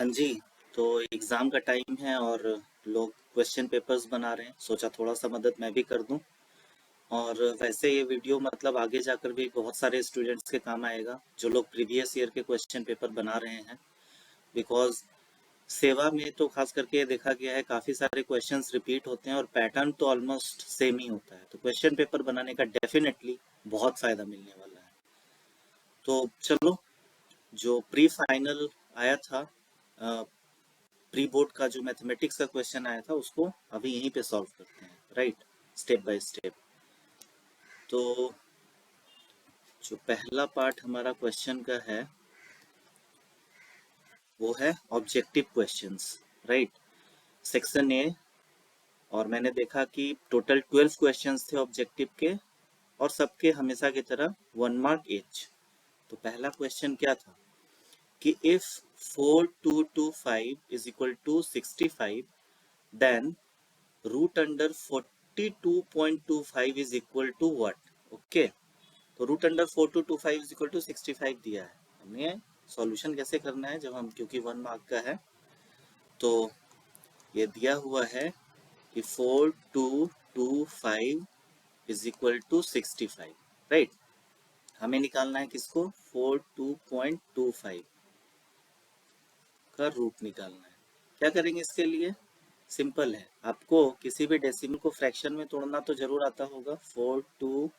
हाँ जी। तो एग्ज़ाम का टाइम है और लोग क्वेश्चन पेपर्स बना रहे हैं, सोचा थोड़ा सा मदद मैं भी कर दूं। और वैसे ये वीडियो मतलब आगे जाकर भी बहुत सारे स्टूडेंट्स के काम आएगा जो लोग प्रीवियस ईयर के क्वेश्चन पेपर बना रहे हैं। बिकॉज सेवा में तो खास करके ये देखा गया है काफ़ी सारे क्वेश्चंस रिपीट होते हैं और पैटर्न तो ऑलमोस्ट सेम ही होता है, तो क्वेश्चन पेपर बनाने का डेफिनेटली बहुत फ़ायदा मिलने वाला है। तो चलो, जो प्री फाइनल आया था, प्री बोर्ड का जो मैथमेटिक्स का क्वेश्चन आया था उसको अभी यहीं पे सॉल्व करते हैं, राइट, स्टेप बाय स्टेप। तो जो पहला पार्ट हमारा क्वेश्चन का है वो है objective questions, right, section A. और मैंने देखा कि टोटल 12 क्वेश्चंस थे ऑब्जेक्टिव के और सबके हमेशा की तरह 1 मार्क ईच। तो पहला क्वेश्चन क्या था कि if 4225 is equal to 65 then root under 42.25 is equal to what. Okay, तो root under 4225 is equal to 65 दिया है। हमें सॉल्यूशन कैसे करना है जब हम, क्योंकि 1 मार्क का है, तो ये दिया हुआ है कि 4225 इज इक्वल टू 65, राइट। हमें निकालना है किसको, 42.25 का रूट निकालना है। क्या करेंगे इसके लिए, सिंपल है, आपको किसी भी डेसिमल को फ्रैक्शन में तोड़ना तो जरूर आता होगा। 42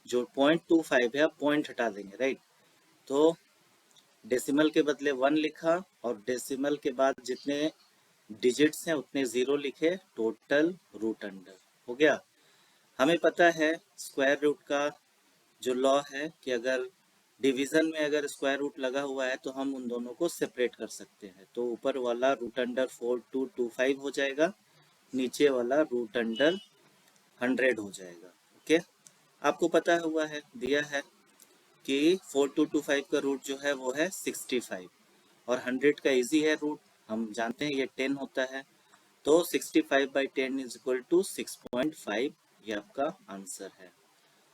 जो 0.25 है, आप पॉइंट हटा देंगे, राइट। तो डेसिमल के बदले 1 लिखा और डेसिमल के बाद जितने डिजिट्स हैं उतने 0 लिखे, टोटल रूट अंडर हो गया। हमें पता है स्क्वायर रूट का जो लॉ है कि अगर डिवीजन में अगर स्क्वायर रूट लगा हुआ है तो हम उन दोनों को सेपरेट कर सकते हैं। तो ऊपर वाला रूट अंडर 4225 हो जाएगा, नीचे वाला रूट अंडर 100 हो जाएगा। ओके, आपको पता हुआ है, दिया है कि 4225 का रूट जो है वो है 65 और 100 का इजी है रूट, हम जानते हैं ये 10 होता है। तो 65/10 इज इक्वल टू 6.5, ये आपका आंसर है।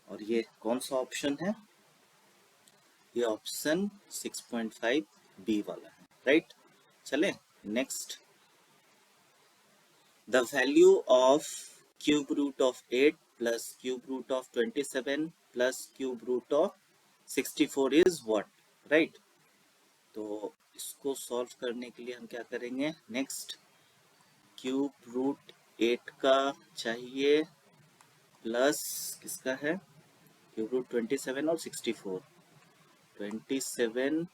और ये कौन सा ऑप्शन है, ये ऑप्शन 6.5 बी वाला है, राइट। चले next, the value of cube root of 8 plus cube root of 27 plus cube root of 64 is what, right. तो इसको सॉल्व करने के लिए हम क्या करेंगे, नेक्स्ट क्यूब रूट 8 का चाहिए प्लस किसका है, क्यूब रूट 27 और 64, 27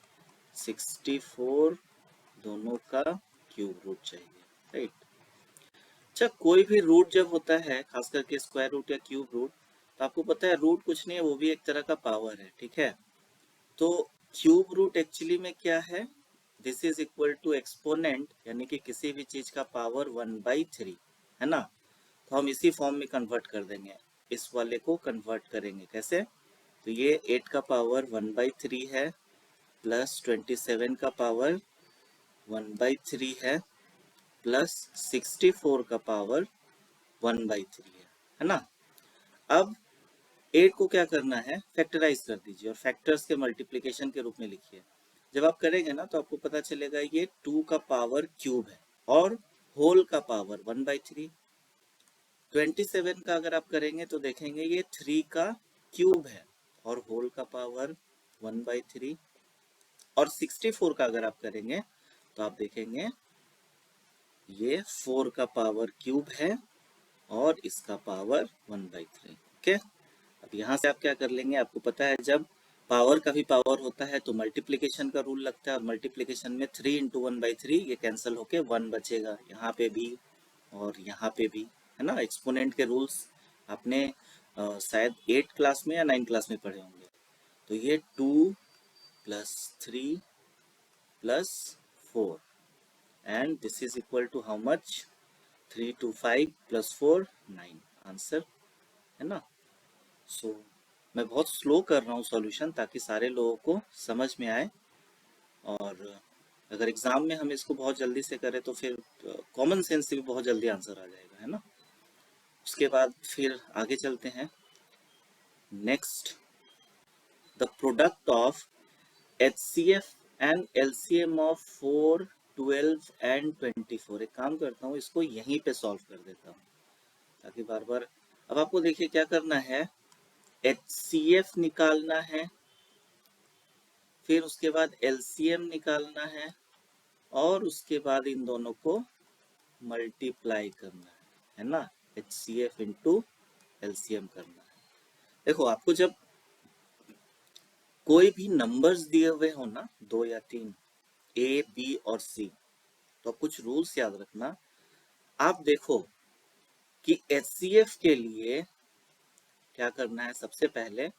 64 दोनों का क्यूब रूट चाहिए, राइट। अच्छा, कोई भी रूट जब होता है, खास करके स्क्वायर रूट या क्यूब रूट, तो आपको पता है रूट कुछ नहीं है, वो भी एक तरह का पावर है, ठीक है। तो क्यूब रूट एक्चुअली में क्या है, this is equal to exponent, यानी कि किसी भी चीज का पावर 1/3 है ना। तो हम इसी फॉर्म में कन्वर्ट कर देंगे, इस वाले को कन्वर्ट करेंगे कैसे, तो ये 8 का पावर 1/3 है प्लस 27 का पावर 1/3 है प्लस 64 का पावर 1/3 है ना। अब 8 को क्या करना है, फैक्टराइज कर दीजिए और फैक्टर्स के मल्टीप्लिकेशन के रूप में लिखिए। जब आप करेंगे ना तो आपको पता चलेगा ये 2 का पावर क्यूब है और होल का पावर 1/3। 27 का अगर आप करेंगे तो देखेंगे ये 3 का क्यूब है और होल का पावर 1/3। और 64 का अगर आप करेंगे तो आप देखेंगे ये 4 का पावर क्यूब है और इसका पावर 1/3। ओके, अब यहाँ से आप क्या कर लेंगे, आपको पता है जब पावर का भी पावर होता है तो मल्टीप्लिकेशन का रूल लगता है, और मल्टीप्लिकेशन में 3 इंटू 1/3 ये कैंसिल होके 1 बचेगा, यहाँ पे भी और यहाँ पे भी, है ना। एक्सपोनेंट के रूल्स आपने शायद 8 क्लास में या 9 क्लास में पढ़े होंगे। तो ये 2 plus 3 plus 4 and this is equal to how much, 3 to 5 plus 4 9, answer है ना। सो मैं बहुत स्लो कर रहा हूँ सॉल्यूशन ताकि सारे लोगों को समझ में आए, और अगर एग्जाम में हम इसको बहुत जल्दी से करें तो फिर कॉमन सेंस से भी बहुत जल्दी आंसर आ जाएगा, है ना। उसके बाद फिर आगे चलते हैं, next, the product of HCF and LCM of 4 12 and 24। एक काम करता हूँ, इसको यहीं पे सॉल्व कर देता हूँ ताकि बार बार। अब आपको देखिए क्या करना है, HCF निकालना है, फिर उसके बाद LCM निकालना और उसके बाद इन दोनों को मल्टीप्लाई करना है ना। HCF इंटू LCM करना है। देखो आपको जब कोई भी नंबर्स दिए हुए हो ना, 2 या 3, A, B और C, तो कुछ रूल्स याद रखना। आप देखो कि HCF के लिए क्या करना है, सबसे पहले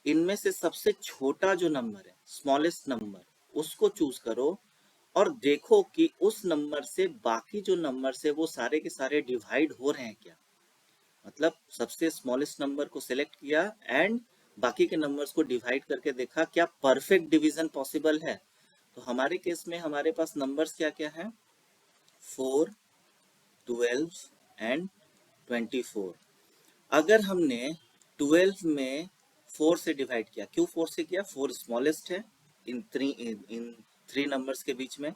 इनमें से सबसे छोटा जो नंबर है, स्मॉलेस्ट नंबर, उसको चूज करो और देखो कि उस नंबर से बाकी जो नंबर से वो सारे के सारे डिवाइड हो रहे हैं क्या। मतलब सबसे स्मॉलेस्ट नंबर को सिलेक्ट किया एंड बाकी के नंबर्स को डिवाइड करके देखा क्या परफेक्ट डिवीजन पॉसिबल है। तो हमारे केस में हमारे पास नंबर्स क्या क्या हैं, 4, 12 एंड 24। अगर हमने 12 में 4 से डिवाइड किया, क्यों 4 से किया, 4 स्मॉलेस्ट है इन थ्री नंबर्स के बीच में,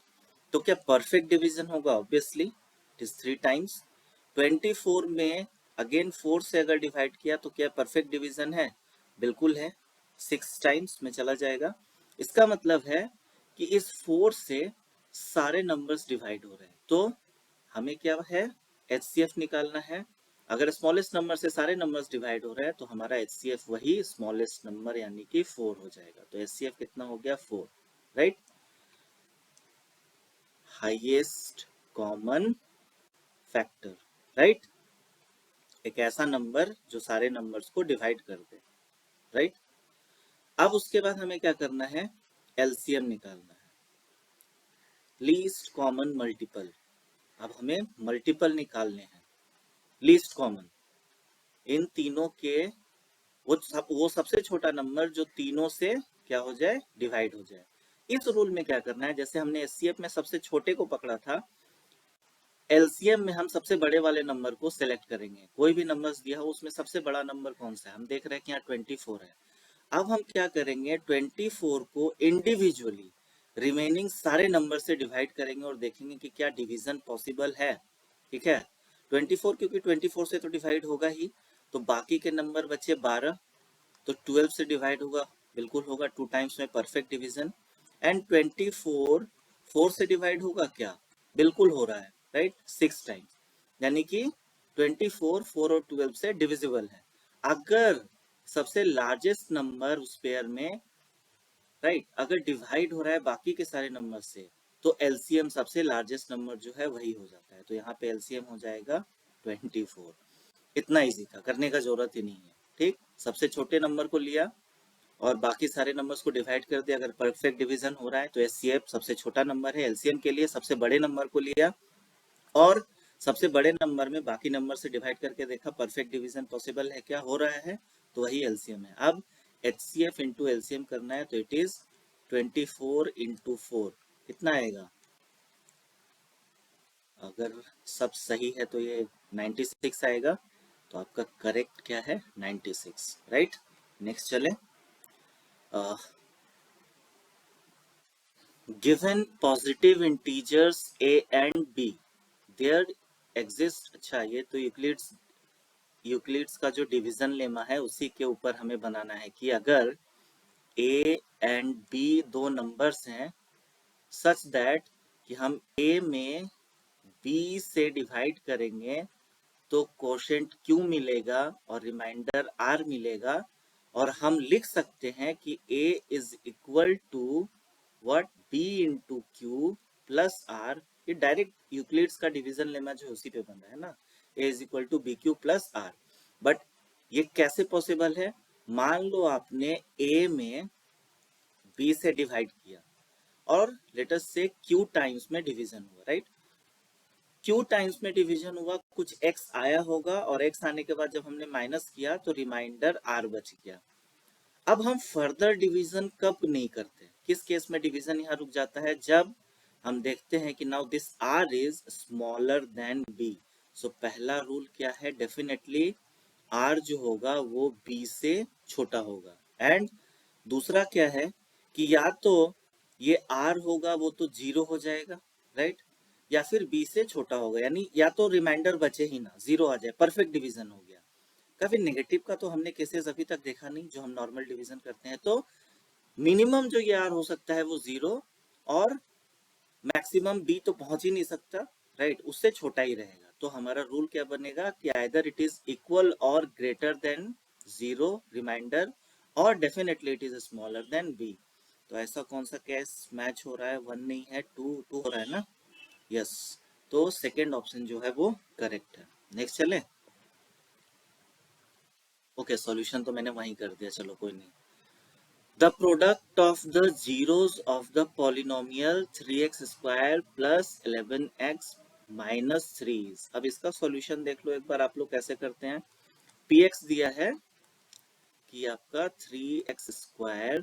तो क्या परफेक्ट डिवीजन होगा, ऑब्वियसली इट इज 3 टाइम्स। 24 में अगेन 4 से अगर डिवाइड किया तो क्या परफेक्ट डिवीजन है, बिल्कुल है, 6 टाइम्स में चला जाएगा। इसका मतलब है कि इस 4 से सारे नंबर्स डिवाइड हो रहे हैं, तो हमें क्या है, HCF निकालना है। अगर स्मॉलेस्ट नंबर से सारे नंबर्स डिवाइड हो रहे हैं तो हमारा HCF वही स्मॉलेस्ट नंबर यानी कि 4 हो जाएगा। तो HCF कितना हो गया, 4, right. Highest common factor, right, एक ऐसा नंबर जो सारे नंबर्स को डिवाइड कर दे, राइट। अब उसके बाद हमें क्या करना है, LCM निकालना है, लीस्ट कॉमन मल्टीपल। अब हमें मल्टीपल निकालने हैं, लीस्ट कॉमन इन तीनों के, वो सबसे छोटा नंबर जो तीनों से क्या हो जाए, डिवाइड हो जाए। इस रूल में क्या करना है, जैसे हमने HCF में सबसे छोटे को पकड़ा था, LCM में हम सबसे बड़े वाले नंबर को सिलेक्ट करेंगे। कोई भी नंबर्स दिया हो उसमें सबसे बड़ा नंबर कौन सा है, हम देख रहे हैं कि यहाँ 24 है। अब हम क्या करेंगे, 24 को इंडिविजुअली रिमेनिंग सारे नंबर से डिवाइड करेंगे और देखेंगे कि क्या डिवीजन पॉसिबल है, ठीक है। 24 क्योंकि 24 से तो डिवाइड होगा ही, तो बाकी के नंबर बचे 12, तो 12 से डिवाइड होगा, बिल्कुल होगा, 2 टाइम्स में परफेक्ट डिवीजन। एंड 24 4 से डिवाइड होगा क्या, बिल्कुल हो रहा है, राइट, 6 टाइम्स, यानी कि 24 4 और 12 से डिविजिबल है। अगर सबसे लार्जेस्ट नंबर उस पेयर में, राइट, अगर डिवाइड हो रहा है बाकी के सारे नंबर से, तो LCM सबसे लार्जेस्ट नंबर जो है वही हो जाता है। तो यहाँ पे LCM हो जाएगा 24। इतना इजी था, करने का जरूरत ही नहीं है, ठीक। सबसे छोटे नंबर को लिया और बाकी सारे नंबर्स को डिवाइड कर दिया, अगर परफेक्ट डिवीजन हो रहा है तो HCF सबसे छोटा नंबर है, LCM के लिए सबसे बड़े नंबर को लिया और सबसे बड़े नंबर में बाकी नंबर से डिवाइड करके देखा परफेक्ट डिवीजन पॉसिबल है क्या, हो रहा है, तो वही LCM है। अब HCF इंटू LCM करना है, तो इट इज 24 इंटू 4, कितना आएगा, अगर सब सही है तो ये 96 आएगा। तो आपका करेक्ट क्या है, 96, राइट। नेक्स्ट चले, given positive integers a and b there exist. अच्छा, ये तो यूक्लिड्स का जो डिवीजन लेमा है उसी के ऊपर हमें बनाना है कि अगर a एंड b दो नंबर्स हैं सच दैट कि हम a में b से डिवाइड करेंगे तो कोशेंट Q मिलेगा और रिमाइंडर R मिलेगा, और हम लिख सकते हैं कि A is equal to what, B into Q plus R। ये डायरेक्ट यूक्लिड्स का डिवीजन लेमा जो उसी पे बन रहा है ना, A is equal to BQ plus R। But ये कैसे पॉसिबल है, मान लो आपने A में B से डिवाइड किया और लेटर से Q टाइम्स में डिवीजन हुआ, राइट। Q टाइम्स में डिवीजन हुआ, कुछ x आया होगा और x आने के बाद जब हमने माइनस किया तो रिमाइंडर r बच गया। अब हम फर्दर डिवीजन कब नहीं करते, किस केस में डिवीजन यहाँ रुक जाता है, जब हम देखते हैं कि now this r is smaller then b। सो पहला रूल क्या है, डेफिनेटली r जो होगा वो b से छोटा होगा। एंड दूसरा क्या है कि या तो ये r होगा वो तो 0 हो जाएगा, राइट, या फिर बी से छोटा होगा, यानी या तो रिमाइंडर बचे ही ना, जीरो आ जाए, परफेक्ट डिवीजन हो गया। काफी नेगेटिव का तो हमने केसेस अभी तक देखा नहीं, जो हम नॉर्मल डिवीजन करते हैं। तो मिनिमम जो ये आर हो सकता है वो जीरो, और मैक्सिमम बी तो पहुंच ही नहीं सकता, राइट, उससे छोटा ही रहेगा। तो हमारा रूल क्या बनेगा कि आइदर इट इज इक्वल और ग्रेटर देन जीरो रिमाइंडर, और definitely it is smaller than B. तो ऐसा कौन सा केस मैच हो रहा है, वन नहीं है, टू टू हो रहा है ना, यस। तो सेकेंड ऑप्शन जो है वो करेक्ट है। नेक्स्ट चले, ओके, सॉल्यूशन तो मैंने वहीं कर दिया, चलो कोई नहीं। The product of the zeros of the polynomial 3x square plus 11x minus 3। अब इसका सॉल्यूशन देख लो एक बार आप लोग कैसे करते हैं। px दिया है कि आपका 3x square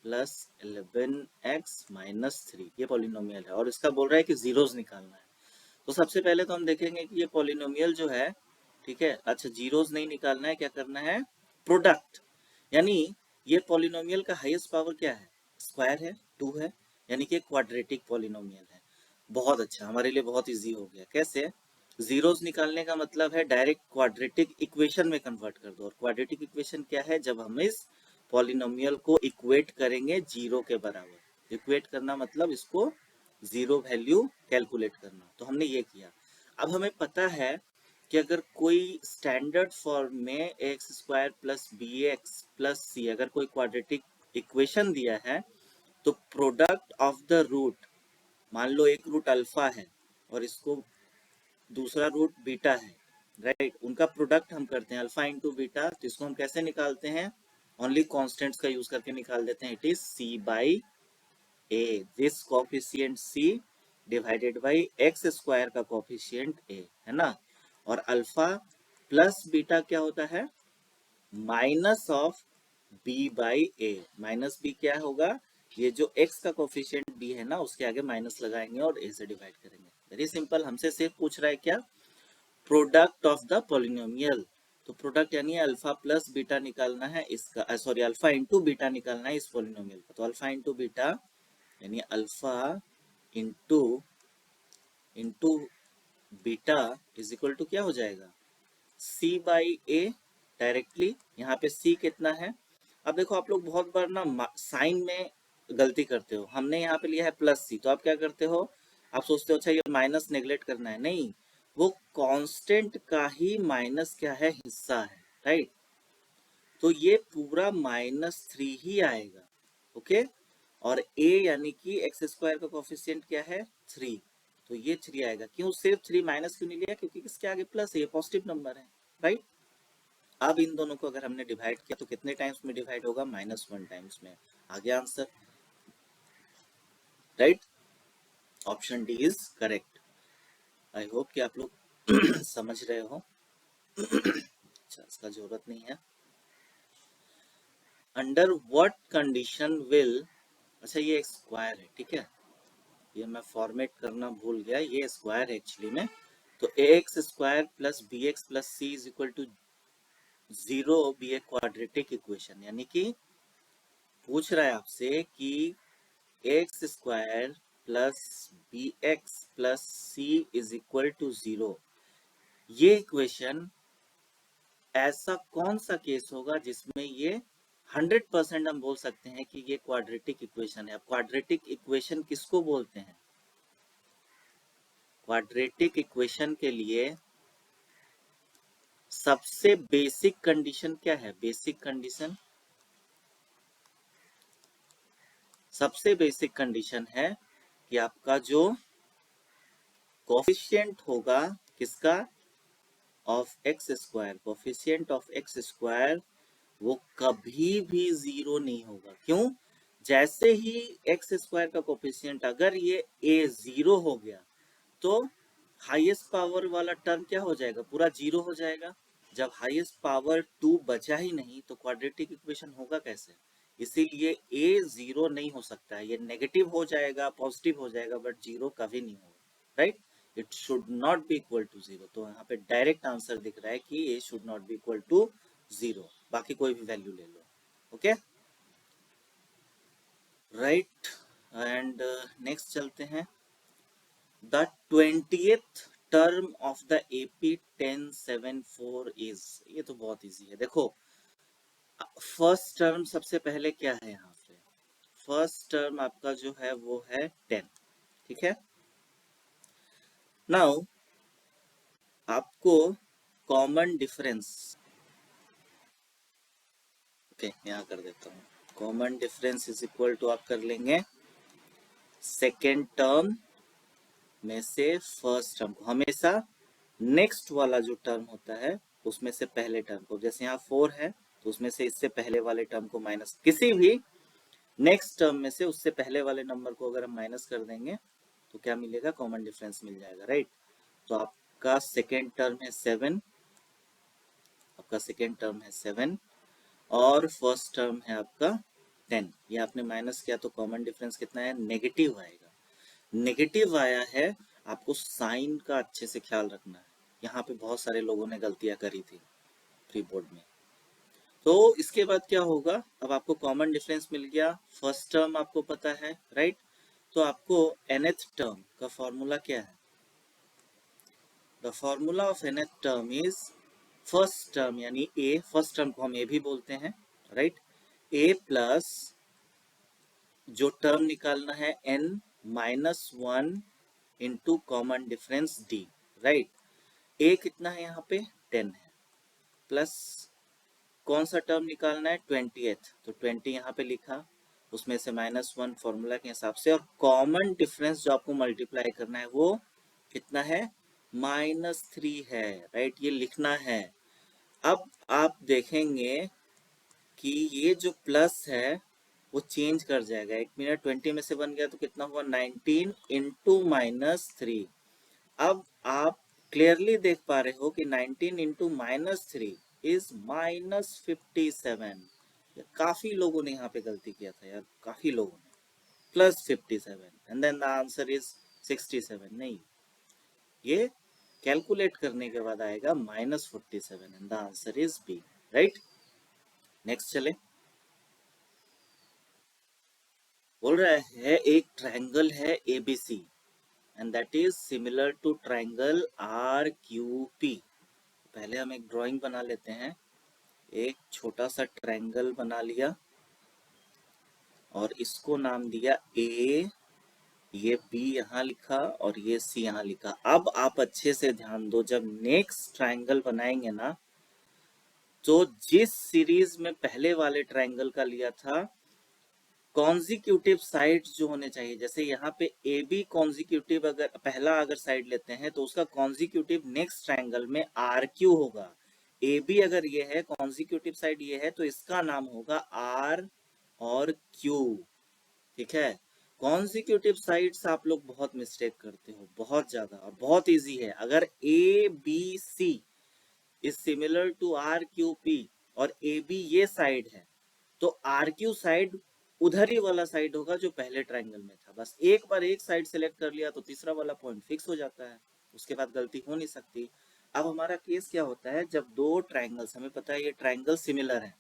plus 11x minus 3, ये पॉलिनोमियल है, और इसका बोल रहा है कि जीरोस निकालना है। तो सबसे पहले तो हम देखेंगे कि ये पॉलिनोमियल जो है, ठीक है, अच्छा जीरोस नहीं निकालना है, क्या करना है, प्रोडक्ट, यानी ये पॉलिनोमियल का हाईएस्ट पावर क्या है, स्क्वायर है, 2 है, यानी कि क्वाड्रेटिक पॉलिनोमियल है। बहुत अच्छा, हमारे लिए बहुत इजी हो गया। कैसे, जीरोस निकालने का मतलब है डायरेक्ट क्वाड्रेटिक इक्वेशन में कन्वर्ट कर दो। और क्वाड्रेटिक इक्वेशन क्या है, जब हम इस पॉलिनोमियल को इक्वेट करेंगे जीरो के बराबर। इक्वेट करना मतलब इसको जीरो वैल्यू कैलकुलेट करना, तो हमने ये किया। अब हमें पता है कि अगर कोई स्टैंडर्ड फॉर्म में x square plus B x plus c अगर कोई क्वाड्रेटिक इक्वेशन दिया है, तो प्रोडक्ट ऑफ द रूट, मान लो एक रूट अल्फा है और इसको दूसरा रूट बीटा है, राइट, उनका प्रोडक्ट हम करते हैं अल्फा इंटू बीटा, तो इसको हम कैसे निकालते हैं, ओनली कॉन्स्टेंट्स का यूज करके निकाल देते हैं। It is C by A, this coefficient C divided by X square का कोफिशिएंट ए, है ना। और अल्फा प्लस बीटा क्या होता है, minus of B by A. Minus B क्या होगा, ये जो एक्स का कोफिशिएंट बी है ना, उसके आगे माइनस लगाएंगे और ए से डिवाइड करेंगे। वेरी सिंपल, हमसे सिर्फ पूछ रहा है क्या, प्रोडक्ट ऑफ द पॉलिनोमियल। तो प्रोडक्ट यानी अल्फा प्लस बीटा निकालना है इसका, सॉरी अल्फा इंटू बीटा निकालना है इस पॉलिनोमियल का। तो अल्फा इंटू बीटा यानी alpha into into beta is equal to क्या हो जाएगा, सी बाई ए। डायरेक्टली यहाँ पे सी कितना है, अब देखो आप लोग बहुत बार ना साइन में गलती करते हो। हमने यहाँ पे लिया है प्लस सी, तो आप क्या करते हो, आप सोचते हो अच्छा ये माइनस नेग्लेक्ट करना है, नहीं, वो कांस्टेंट का ही माइनस क्या है, हिस्सा है, राइट। तो ये पूरा -3 ही आएगा, ओके। और a यानी कि एक्स स्क्वायर का कोफिशिएंट क्या है, 3, तो ये 3 आएगा। क्यों सिर्फ 3, माइनस क्यों नहीं लिया, क्योंकि इसके आगे प्लस है, ये पॉजिटिव नंबर है, राइट। अब इन दोनों को अगर हमने डिवाइड किया तो कितने टाइम्स में डिवाइड होगा, -1 टाइम्स में। आ गया answer, right, option D is correct. I hope कि आप लोग समझ रहे हो। अच्छा, इसका जरूरत नहीं है। अंडर व्हाट कंडीशन विल, अच्छा ये एक स्क्वायर है, ठीक है, ये मैं फॉर्मेट करना भूल गया, ये स्क्वायर है एक्चुअली में। तो a x square plus B x plus C is equal to zero be a quadratic equation, यानी कि पूछ रहा है आपसे कि x square plus B x plus C is equal to zero, ये इक्वेशन ऐसा कौन सा केस होगा जिसमें ये 100% हम बोल सकते हैं कि ये क्वाड्रेटिक इक्वेशन है। क्वाड्रेटिक इक्वेशन किसको बोलते हैं, क्वाड्रेटिक इक्वेशन के लिए सबसे बेसिक कंडीशन क्या है, बेसिक कंडीशन, सबसे बेसिक कंडीशन है कि आपका जो कोफिशिएंट होगा किसका, of x square, coefficient of x square, वो कभी भी जीरो नहीं होगा। क्यों, जैसे ही एक्स स्क्वायर का कोफिशिएंट अगर ये ए जीरो हो गया, तो हाईएस्ट पावर वाला टर्म क्या हो जाएगा, पूरा जीरो हो जाएगा। जब हाईएस्ट पावर 2 बचा ही नहीं तो क्वाड्रेटिक इक्वेशन होगा कैसे। इसीलिए ए जीरो नहीं हो सकता है, ये नेगेटिव हो जाएगा, पॉजिटिव हो जाएगा, बट जीरो कभी नहीं होगा, right. It should not be equal to zero. तो यहाँ पे डायरेक्ट आंसर दिख रहा है कि a should not be equal to zero, बाकी कोई भी वैल्यू ले लो, ओके, राइट। एंड नेक्स्ट चलते हैं, the 20th term of the AP 1074 is, ये तो बहुत इजी है। देखो फर्स्ट टर्म सबसे पहले क्या है यहाँ पे, फर्स्ट टर्म आपका जो है वो है 10, ठीक है। नाउ आपको कॉमन डिफरेंस, ओके यहाँ कर देता हूँ, common difference is equal to आप कर लेंगे सेकेंड टर्म में से फर्स्ट टर्म को, हमेशा नेक्स्ट वाला जो टर्म होता है उसमें से पहले टर्म को, जैसे यहाँ 4 है तो उसमें से इससे पहले वाले टर्म को माइनस, किसी भी नेक्स्ट टर्म में से उससे पहले वाले नंबर को अगर हम माइनस कर देंगे तो क्या मिलेगा, कॉमन डिफरेंस मिल जाएगा, राइट। तो आपका सेकेंड टर्म है 7, आपका सेकेंड टर्म है 7 और फर्स्ट टर्म है आपका 10। ये आपने माइनस किया तो कॉमन डिफरेंस कितना है, नेगेटिव आएगा। नेगेटिव आया है, आपको साइन का अच्छे से ख्याल रखना है, यहाँ पे बहुत सारे लोगों ने गलतियां करी थी प्री बोर्ड में। तो इसके बाद क्या होगा, अब आपको कॉमन डिफरेंस मिल गया, फर्स्ट टर्म आपको पता है, राइट। तो आपको nth टर्म का फॉर्मूला क्या है, the formula of nth term is first term यानी a, फर्स्ट टर्म को हम a भी बोलते हैं, राइट। a प्लस जो टर्म निकालना है n minus 1 into common difference d, right. a कितना है यहाँ पे 10 है, प्लस कौन सा टर्म निकालना है 20th, तो 20 यहाँ पे लिखा, उसमें से -1 फॉर्मूला के हिसाब से, और कॉमन डिफरेंस जो आपको मल्टीप्लाई करना है वो कितना है, -3 है, राइट, ये लिखना है। अब आप देखेंगे कि ये जो प्लस है वो चेंज कर जाएगा, 1 मिनट 20 में से बन गया तो कितना हुआ 19 इंटू -3। अब आप क्लियरली देख पा रहे हो कि 19 इंटू -3 इज -57। काफी लोगों ने यहाँ पे गलती किया था यार, काफी लोगों ने, +57 and then the answer is 67, नहीं, ये कैलकुलेट करने के बाद आएगा -47 and the answer is B, right. Next चले, बोल रहा है एक ट्रायंगल है ABC and that is similar to triangle RQP। पहले हम एक ड्राइंग बना लेते हैं, एक छोटा सा ट्रायंगल बना लिया और इसको नाम दिया A, ये B यहाँ लिखा और ये C यहाँ लिखा। अब आप अच्छे से ध्यान दो, जब नेक्स्ट ट्रायंगल बनाएंगे ना तो जिस सीरीज में पहले वाले ट्रायंगल का लिया था कॉन्जिक्यूटिव साइड्स जो होने चाहिए, जैसे यहाँ पे ए बी कॉन्जिक्यूटिव, अगर पहला अगर साइड लेते हैं तो उसका कॉन्जिक्यूटिव नेक्स्ट ट्रायंगल में आर क्यू होगा। ए बी अगर ये है कॉन्जिक्यूटिव साइड ये है तो इसका नाम होगा आर और क्यू, ठीक है। कॉन्जिक्यूटिव साइड्स आप लोग बहुत मिस्टेक करते हो, बहुत ज्यादा, और बहुत इजी है। अगर A B C is similar to R Q P और ए बी ये साइड है तो आर क्यू साइड उधर ही वाला साइड होगा जो पहले ट्रायंगल में था। बस एक बार एक साइड सेलेक्ट कर लिया तो तीसरा वाला पॉइंट फिक्स हो जाता है, उसके बाद गलती हो नहीं सकती। अब हमारा केस क्या होता है, जब दो ट्रायंगल्स, हमें पता है ये ट्रायंगल सिमिलर है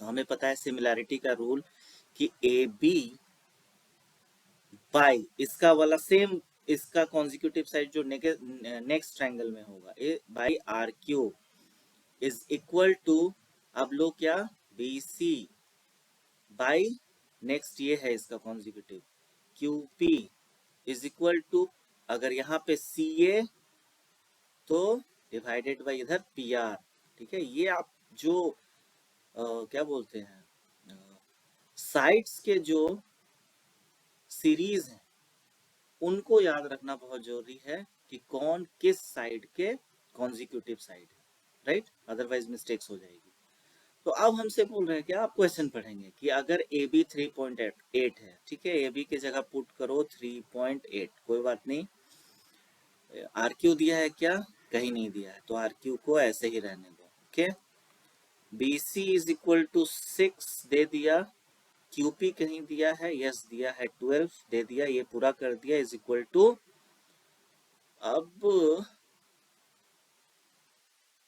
तो हमें पता है सिमिलैरिटी का रूल कि ए बी बाई इसका वाला सेम, इसका कॉन्जिक्यूटिव साइड जो नेक्स्ट ट्रायंगल में होगा a by r q is equal to, अब लो क्या, बी सी बाई नेक्स्ट ये है इसका consecutive Q P is equal to, अगर यहाँ पे सी ए तो डिवाइडेड बाई इधर पी आर, ठीक है। ये आप जो क्या बोलते हैं साइड्स के जो सीरीज हैं उनको याद रखना बहुत जरूरी है कि कौन किस साइड के कॉन्जिक्यूटिव साइड है, राइट, अदरवाइज मिस्टेक्स हो जाएगी। तो अब हमसे बोल रहे हैं क्या, आप क्वेश्चन पढ़ेंगे कि अगर ए बी 3.8 है, ठीक है, ए बी की जगह पुट करो 3.8, कोई बात नहीं, आर क्यू दिया है क्या, कहीं नहीं दिया है तो आर क्यू को ऐसे ही रहने दो, okay. B C is equal to 6 दे दिया, क्यूपी कहीं दिया है, यस दिया है, 12 दे दिया, ये पूरा कर दिया, इज इक्वल टू, अब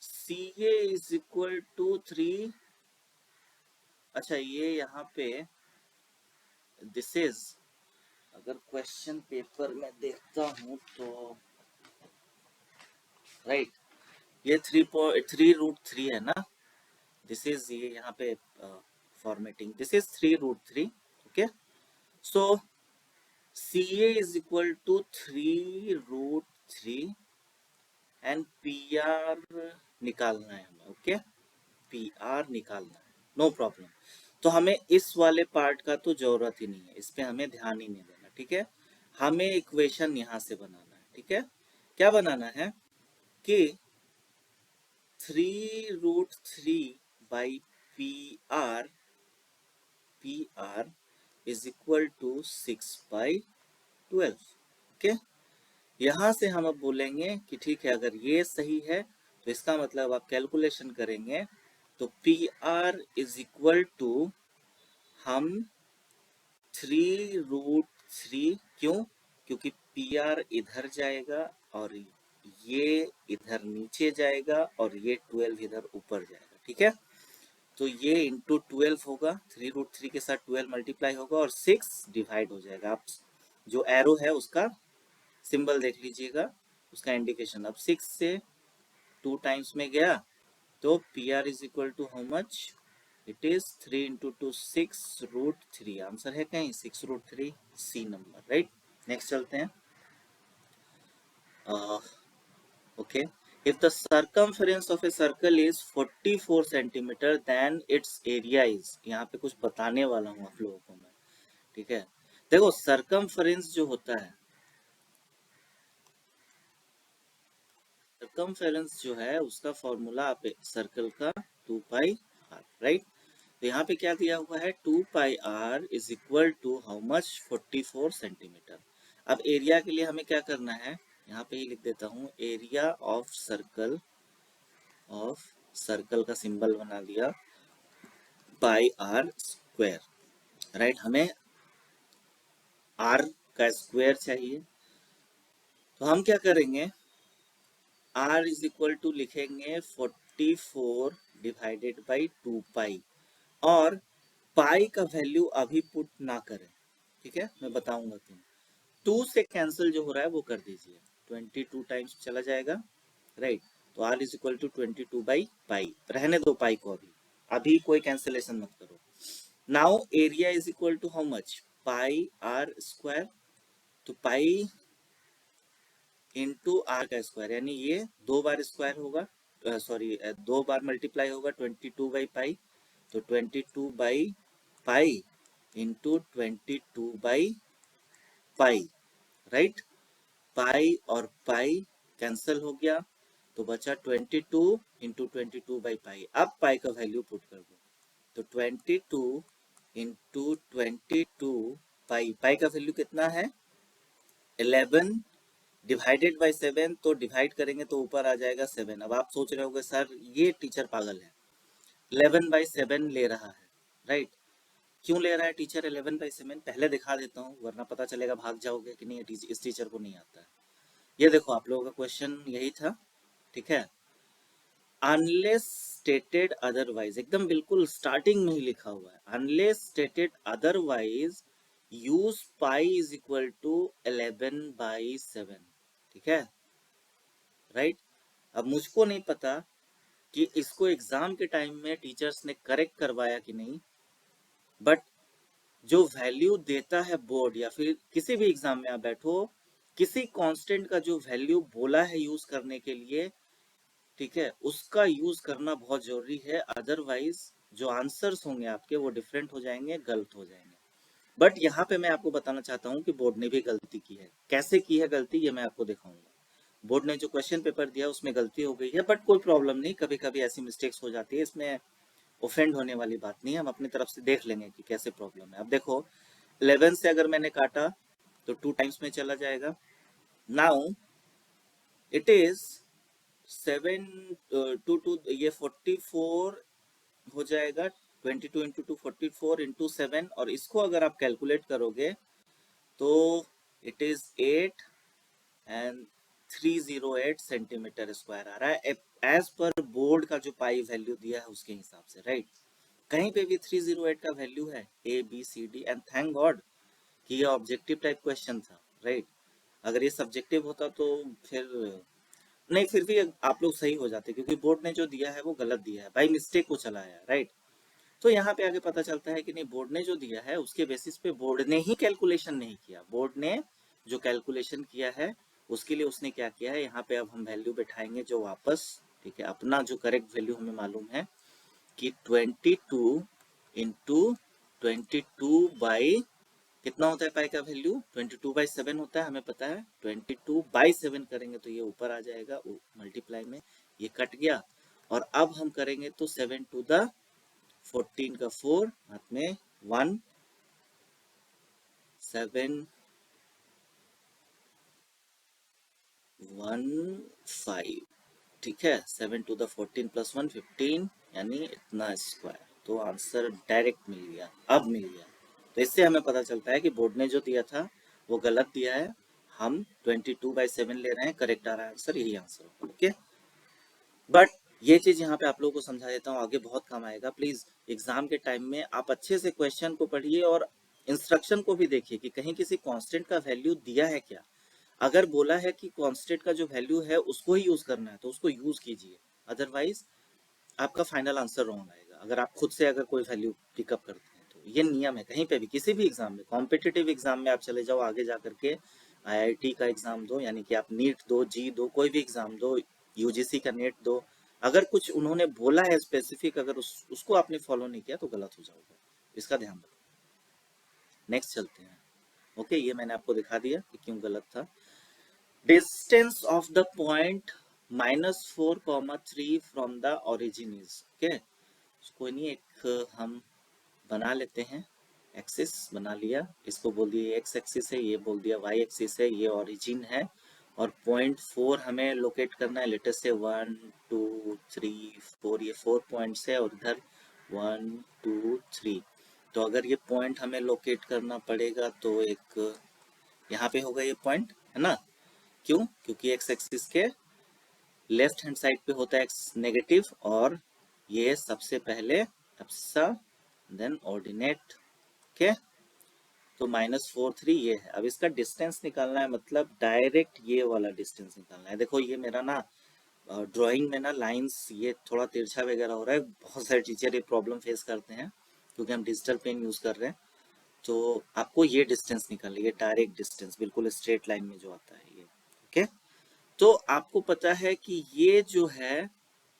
सी ए इज इक्वल टू 3, अच्छा ये यहाँ पे दिस इज अगर क्वेश्चन पेपर में देखता हूं तो राइट, ये 3√3 है ना, दिस इज ये यहाँ पे formatting, this is 3√3. Okay, so CA is equal to 3√3 and PR निकालना है हमें. ओके, PR निकालना है, नो प्रॉब्लम. तो हमें इस वाले पार्ट का तो जरूरत ही नहीं है, इस पे हमें ध्यान ही नहीं देना. ठीक है, हमें इक्वेशन यहां से बनाना है. ठीक है, क्या बनाना है कि 3√3 by PR is equal to 6/12. Okay, यहां से हम अब बोलेंगे कि ठीक है, अगर ये सही है तो इसका मतलब आप कैलकुलेशन करेंगे तो PR इज इक्वल टू हम 3√3, क्यों, क्योंकि PR इधर जाएगा और ये इधर नीचे जाएगा और ये 12 इधर ऊपर जाएगा. ठीक है, तो ये इंटू 12 होगा, 3√3 के साथ 12 मल्टीप्लाई होगा और 6 डिवाइड हो जाएगा. आप जो एरो है उसका सिंबल देख लीजिएगा, उसका इंडिकेशन. अब 6 से 2 टाइम्स में गया तो PR is equal to how much, it is 3 into 2 6√3. Answer है कहीं 6√3, सी नंबर. राइट, नेक्स्ट चलते हैं. Okay, if the circumference of a circle is 44 centimeter then its area is, यहाँ पे कुछ बताने वाला हूँ आप लोगों को मैं. ठीक है, देखो circumference जो होता है, circumference जो है उसका फॉर्मूला आप सर्कल का 2πr. राइट, तो यहाँ पे क्या दिया हुआ है, 2πr is equal to how much, 44 centimetre. अब एरिया के लिए हमें क्या करना है, यहाँ पे ही लिख देता हूँ, एरिया ऑफ सर्कल का सिंबल बना दिया, पाई आर स्क्वायर. राइट, हमें r का स्क्वायर चाहिए, तो हम क्या करेंगे, r इज इक्वल टू लिखेंगे 44 डिवाइडेड बाई 2π, और पाई का वैल्यू अभी पुट ना करें. ठीक है, मैं बताऊंगा क्यों. 2 से कैंसिल जो हो रहा है वो कर दीजिए, 22 टाइम्स चला जाएगा. राइट, तो r इज इक्वल टू 22/पाई, रहने दो पाई को, अभी कोई कैंसिलेशन मत करो. Now area is equal to how much, pi R square. तो पाई इंटू आर का स्क्वायर, यानी ये 2 बार स्क्वायर होगा, सॉरी 2 बार मल्टीप्लाई होगा 22/पाई. तो 22/पाई इंटू 22/पाई. राइट, पाई और पाई कैंसिल हो गया तो बचा 22 इंटू 22/पाई. अब पाई का वैल्यू पुट कर दो, तो 22 इंटू 22 पाई का वैल्यू कितना है, 11 डिवाइडेड बाई 7. तो डिवाइड करेंगे तो ऊपर आ जाएगा 7. अब आप सोच रहे होंगे सर ये टीचर पागल है, 11/7 ले रहा है. राइट, क्यों ले रहा है टीचर 11/7, पहले दिखा देता हूँ वरना पता चलेगा भाग जाओगे कि नहीं इस टीचर को नहीं आता है. ये देखो आप लोगों का क्वेश्चन यही था. ठीक है, अनलेस स्टेटेड अदरवाइज, एकदम बिल्कुल स्टार्टिंग में ही लिखा हुआ है, unless stated otherwise use pi is equal to 11/7. ठीक है, राइट. अब मुझको नहीं पता कि इसको एग्जाम के टाइम में टीचर्स ने करेक्ट करवाया कि नहीं, बट जो वैल्यू देता है बोर्ड या फिर किसी भी एग्जाम में आप बैठो, किसी कांस्टेंट का जो वैल्यू बोला है यूज करने के लिए, ठीक है, उसका यूज करना बहुत जरूरी है. अदरवाइज जो आंसर्स होंगे आपके वो डिफरेंट हो जाएंगे, गलत हो जाएंगे. बट यहाँ पे मैं आपको बताना चाहता हूँ कि बोर्ड ने भी गलती की है. कैसे की है गलती, ये मैं आपको दिखाऊंगा. बोर्ड ने जो क्वेश्चन पेपर दिया उसमें गलती हो गई है, बट कोई प्रॉब्लम नहीं, कभी कभी ऐसी मिस्टेक्स हो जाती है, इसमें ऑफेंड होने वाली बात नहीं है. हम अपनी तरफ से देख लेंगे कि कैसे प्रॉब्लम है. अब देखो 11 से अगर मैंने काटा तो 2 टाइम्स में चला जाएगा. नाउ इट इज 7 2 ये 44 हो जाएगा, 22 इंटू 2 44 इंटू 7, और इसको अगर आप कैलकुलेट करोगे तो it is 8 and 308 centimetre square आ रहा है एज पर बोर्ड का जो पाई वैल्यू दिया है उसके हिसाब से. राइट, कहीं पे भी 308 का वैल्यू है A B C D, and thank God कि ये ऑब्जेक्टिव टाइप क्वेश्चन था, राइट। अगर ये सब्जेक्टिव होता तो फिर नहीं, फिर भी आप लोग सही हो जाते, क्योंकि बोर्ड ने जो दिया है वो गलत दिया है, बाई मिस्टेक को चलाया, राइट। तो यहाँ पे आगे पता चलता है कि नहीं, बोर्ड ने जो दिया है उसके बेसिस पे बोर्ड ने ही कैलकुलेशन नहीं किया। बोर्ड ने जो कैलकुलेशन किया है उसके लिए उसने क्या किया है, यहाँ पे अब हम वैल्यू बैठाएंगे जो वापस, ठीक है, अपना जो करेक्ट वैल्यू हमें मालूम है कि 22 इंटू 22 कितना होता है पाई का वैल्यू, 22/7 होता है, हमें पता है। 22/7 करेंगे तो ये ऊपर आ जाएगा मल्टीप्लाई में, ये कट गया। और अब हम करेंगे तो 7 टू द 14 का 4 हाथ में 1 7 1 5, ठीक है। 7 टू द 14 प्लस 1 15, यानी इतना स्क्वायर। तो आंसर डायरेक्ट मिल गया, अब मिल गया। तो इससे हमें पता चलता है कि बोर्ड ने जो दिया था वो गलत दिया है, हम 22/7 ले रहे हैं, करेक्ट आ रहा है आंसर, यही आंसर होगा, ओके। बट ये चीज यहाँ पे आप लोगों को समझा देता हूँ, आगे बहुत काम आएगा। प्लीज एग्जाम के टाइम में आप अच्छे से क्वेश्चन को पढ़िए और इंस्ट्रक्शन को भी देखिए कि कहीं किसी कांस्टेंट का वैल्यू दिया है क्या। अगर बोला है कि कांस्टेंट का जो वैल्यू है उसको ही यूज करना है तो उसको यूज कीजिए, अदरवाइज आपका फाइनल आंसर रॉन्ग आएगा। अगर आप खुद से अगर कोई वैल्यू पिकअप करते हैं तो ये नियम है, कहीं पे भी किसी भी एग्जाम में, कॉम्पिटिटिव एग्जाम में आप चले जाओ, आगे जा करके आईआईटी का एग्जाम दो, यानी कि आप नीट दो, जी दो, कोई भी एग्जाम दो, यूजीसी का नेट दो, अगर कुछ उन्होंने बोला है स्पेसिफिक, अगर उसको आपने फॉलो नहीं किया तो गलत हो जाओगे, इसका ध्यान रखो। नेक्स्ट चलते हैं, ओके। ये मैंने आपको दिखा दिया कि क्यों गलत था। Distance of the point -4, 3 from the origin is, okay. कोई नहीं, एक हम बना लेते हैं, एक्सिस बना लिया, इसको बोल दिया एक्स एक्सिस है, ये बोल दिया वाई एक्सिस है, ये ओरिजिन है। और 0.4 हमें लोकेट करना है, लेटेस्ट से 1 2 3 4, ये 4 पॉइंट्स है, और इधर 1 2 3। तो अगर ये पॉइंट हमें लोकेट करना पड़ेगा तो एक यहाँ पे होगा ये पॉइंट, है ना। क्यों, क्योंकि एक्स एक्सिस के लेफ्ट हैंड साइड पे होता है एक्स नेगेटिव, और ये सबसे पहले एप्सा देन ऑर्डिनेट, ओके। तो -4 3 ये है। अब इसका डिस्टेंस निकालना है, मतलब डायरेक्ट ये वाला डिस्टेंस निकालना है। देखो ये मेरा ना ड्राइंग में ना लाइंस ये थोड़ा तिरछा वगैरह हो रहा है, बहुत सारे टीचर ये प्रॉब्लम फेस करते हैं क्योंकि हम डिजिटल पेन यूज कर रहे हैं। तो आपको ये डिस्टेंस निकालना है, ये डायरेक्ट डिस्टेंस बिल्कुल स्ट्रेट लाइन में जो आता है ये, ओके। तो आपको पता है कि ये जो है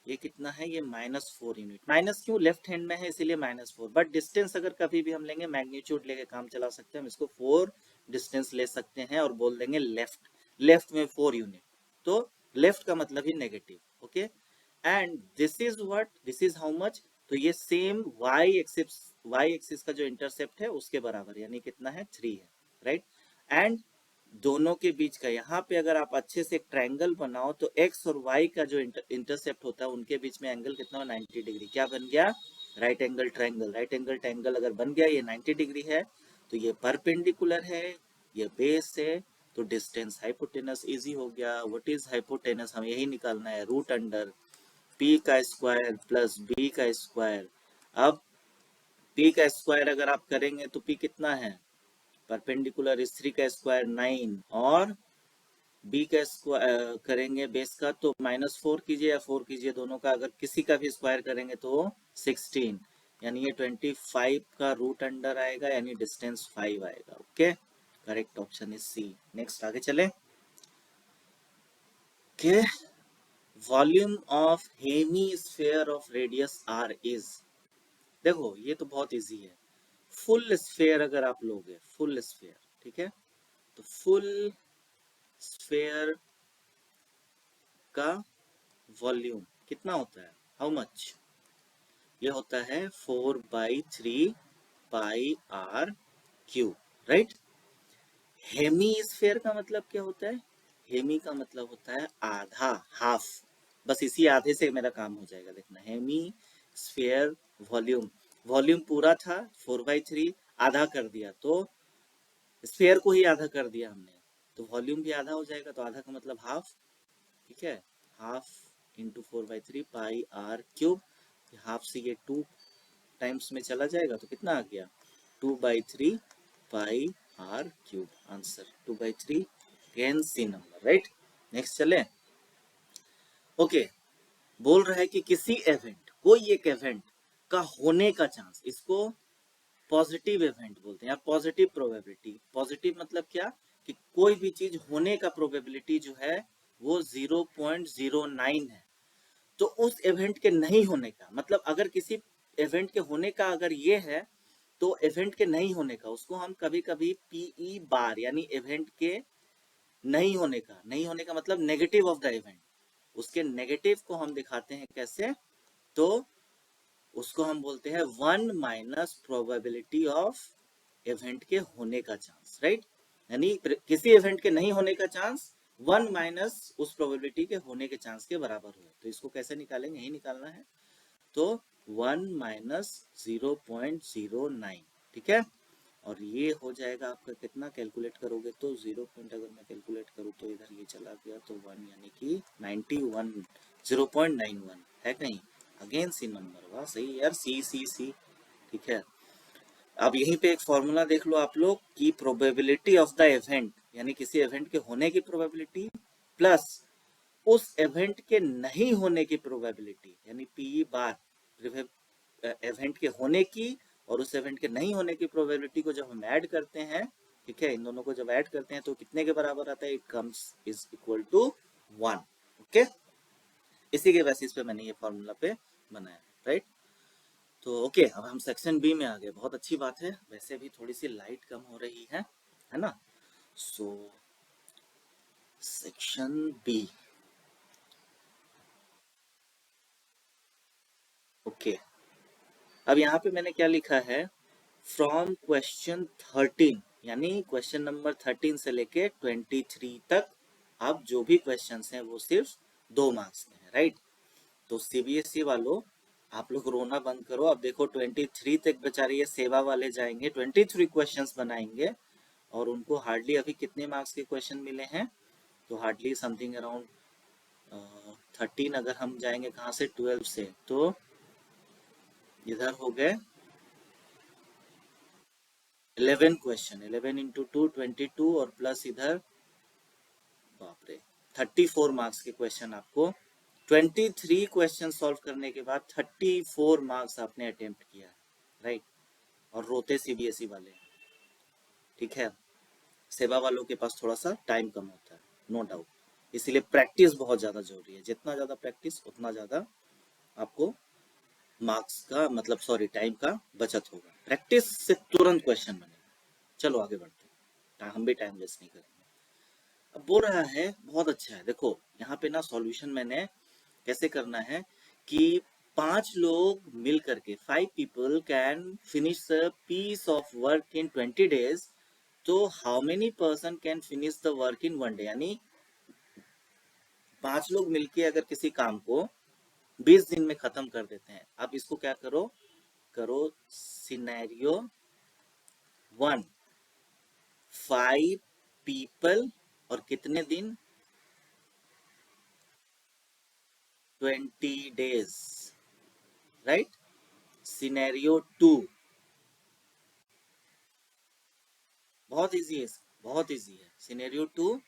ये कितना है, ये -4 यूनिट। माइनस क्यों, लेफ्ट हैंड में है इसीलिए -4, बट डिस्टेंस अगर कभी भी हम लेंगे मैग्नीट्यूड लेके काम चला सकते हैं, हम इसको 4 डिस्टेंस ले सकते हैं और बोल देंगे लेफ्ट, लेफ्ट में 4 यूनिट, तो लेफ्ट का मतलब ही negative, okay. And this is what, this is how much, तो ये सेम वाई एक्सिस का जो इंटरसेप्ट है उसके बराबर, यानी कितना है 3 है, राइट। एंड दोनों के बीच का, यहाँ पे अगर आप अच्छे से एक ट्रायंगल बनाओ तो एक्स और वाई का जो इंटरसेप्ट होता है उनके बीच में एंगल कितना हो, 90 डिग्री। क्या बन गया, right angle triangle. Right angle triangle अगर बन गया, ये 90 डिग्री है, तो ये परपेंडिकुलर है, ये बेस है, तो डिस्टेंस हाइपोटेनस इजी हो गया। व्हाट इज हाइपोटेनस, हम यही निकालना है, रूट अंडर पी का स्क्वायर प्लस बी का स्क्वायर। अब पी का स्क्वायर अगर आप करेंगे तो पी कितना है, परपेंडिकुलर इस 3 का स्क्वायर 9, और बी का स्क्वायर करेंगे बेस का तो -4 कीजिए या 4 कीजिए, दोनों का अगर किसी का भी स्क्वायर करेंगे तो 16, यानी ये 25 का रूट अंडर आएगा, यानी डिस्टेंस 5 आएगा, okay. Correct option is C. Next आगे चले, okay. Volume of hemisphere of radius r is, देखो ये तो बहुत इजी है। फुल स्फेयर अगर आप लोगे, फुल स्फेयर, ठीक है, तो फुल स्फेयर का वॉल्यूम कितना होता है, हाउ मच, ये होता है 4/3 pi are cube, right. Hemisphere का मतलब क्या होता है, हेमी का मतलब होता है आधा, हाफ। बस इसी आधे से मेरा काम हो जाएगा, देखना, हेमी स्फेयर वॉल्यूम, वॉल्यूम पूरा था 4/3, आधा कर दिया तो स्फेयर को ही आधा कर दिया हमने, तो वॉल्यूम भी आधा हो जाएगा, तो आधा का मतलब हाफ, ठीक है। Half into 4/3 pi are cube, half से ये 2 टाइम्स में चला जाएगा तो कितना आ गया, 2/3 pi are cube. Answer 2/3 again c number, right. Next चले। ओके, बोल रहा है कि किसी इवेंट, कोई एक इवेंट का होने का चांस, इसको पॉजिटिव इवेंट बोलते हैं या पॉजिटिव प्रोबेबिलिटी। पॉजिटिव मतलब क्या, कि कोई भी चीज होने का प्रोबेबिलिटी जो है वो 0.09 है। तो उस इवेंट के नहीं होने का मतलब, अगर किसी इवेंट के होने का अगर ये है, तो इवेंट के नहीं होने का उसको हम कभी कभी पीई बार यानी इवेंट के नहीं होने का मतलब नेगेटिव ऑफ द इवेंट, उसके नेगेटिव को हम दिखाते हैं कैसे, तो उसको हम बोलते हैं 1 माइनस प्रोबेबिलिटी ऑफ इवेंट के होने का चांस, राइट। यानी किसी इवेंट के नहीं होने का चांस 1 माइनस उस प्रोबेबिलिटी के होने के चांस के बराबर हो। तो इसको कैसे निकालेंगे, यही निकालना है। तो 1 माइनस 0.09, ठीक है। और ये हो जाएगा आपका कितना, कैलकुलेट करोगे तो 0 पॉइंट अगर मैं कैलकुलेट करूँ तो इधर ये चला गया तो 1 यानी कि 91, 0.91 है कहीं। अगेन सी नंबर, वाह सही यार, सी, ठीक है। अब यहीं पे एक फॉर्मूला देख लो आप लोग कि प्रोबेबिलिटी ऑफ द इवेंट यानी किसी इवेंट के होने की प्रोबेबिलिटी प्लस उस इवेंट के नहीं होने की प्रोबेबिलिटी यानी पीई बार, इवेंट के होने की और उस इवेंट के नहीं होने की प्रोबेबिलिटी को जब हम ऐड करते हैं, ठीक है, इन दोनों को जब ऐड करते हैं तो कितने के बराबर आता है, it comes is equal to 1। Okay, इसी के बेसिस पे मैंने ये फॉर्मूला पे बनाया, राइट। तो ओके, अब हम सेक्शन बी में आ गए, बहुत अच्छी बात है। वैसे भी थोड़ी सी लाइट कम हो रही है ना। So section B, okay. अब यहाँ पे मैंने क्या लिखा है, फ्रॉम क्वेश्चन 13 यानी क्वेश्चन नंबर 13 से लेके 23 तक अब जो भी क्वेश्चंस हैं वो सिर्फ 2 मार्क्स के हैं, राइट। तो सीबीएसई वालों, आप लोग रोना बंद करो। अब देखो 23 तक बेचारे ये सेवा वाले जाएंगे, 23 क्वेश्चंस बनाएंगे और उनको हार्डली अभी कितने मार्क्स के क्वेश्चन मिले हैं, तो हार्डली समथिंग अराउंड 13, अगर हम जाएंगे कहाँ से 12 से, तो इधर हो गए 11 क्वेश्चन, 11 इंटू 2 22 और प्लस इधर बाप रे 34 मार्क्स के क्वेश्चन आपको 23 क्वेश्चन सॉल्व करने के बाद 34 मार्क्स आपने अटेम्प्ट किया, राइट। और रोते सीबीएसई वाले, ठीक है। सेवा वालों के पास थोड़ा सा टाइम कम होता है, नो डाउट, इसीलिए प्रैक्टिस बहुत ज़्यादा जरूरी है। जितना ज़्यादा प्रैक्टिस उतना ज़्यादा आपको मार्क्स का मतलब सॉरी टाइम का बचत होगा। प्रैक्टिस से तुरंत क्वेश्चन बनेगा। चलो आगे बढ़ते हैं, हम भी टाइम वेस्ट नहीं करेंगे। अब बोल रहा है, बहुत अच्छा है, देखो यहाँ पे ना सॉल्यूशन मैंने कैसे करना है कि 5 लोग मिल करके 5 people can finish the piece of work in 20 days, तो how many person can finish the work in 1 day, यानी 5 लोग मिलके अगर किसी काम को 20 दिन में खत्म कर देते हैं। अब इसको क्या करो, करो सिनेरियो 1, 5 people और कितने दिन, 20 days, राइट। सिनेरियो 2, बहुत इजी है, बहुत इजी है। सिनेरियो 2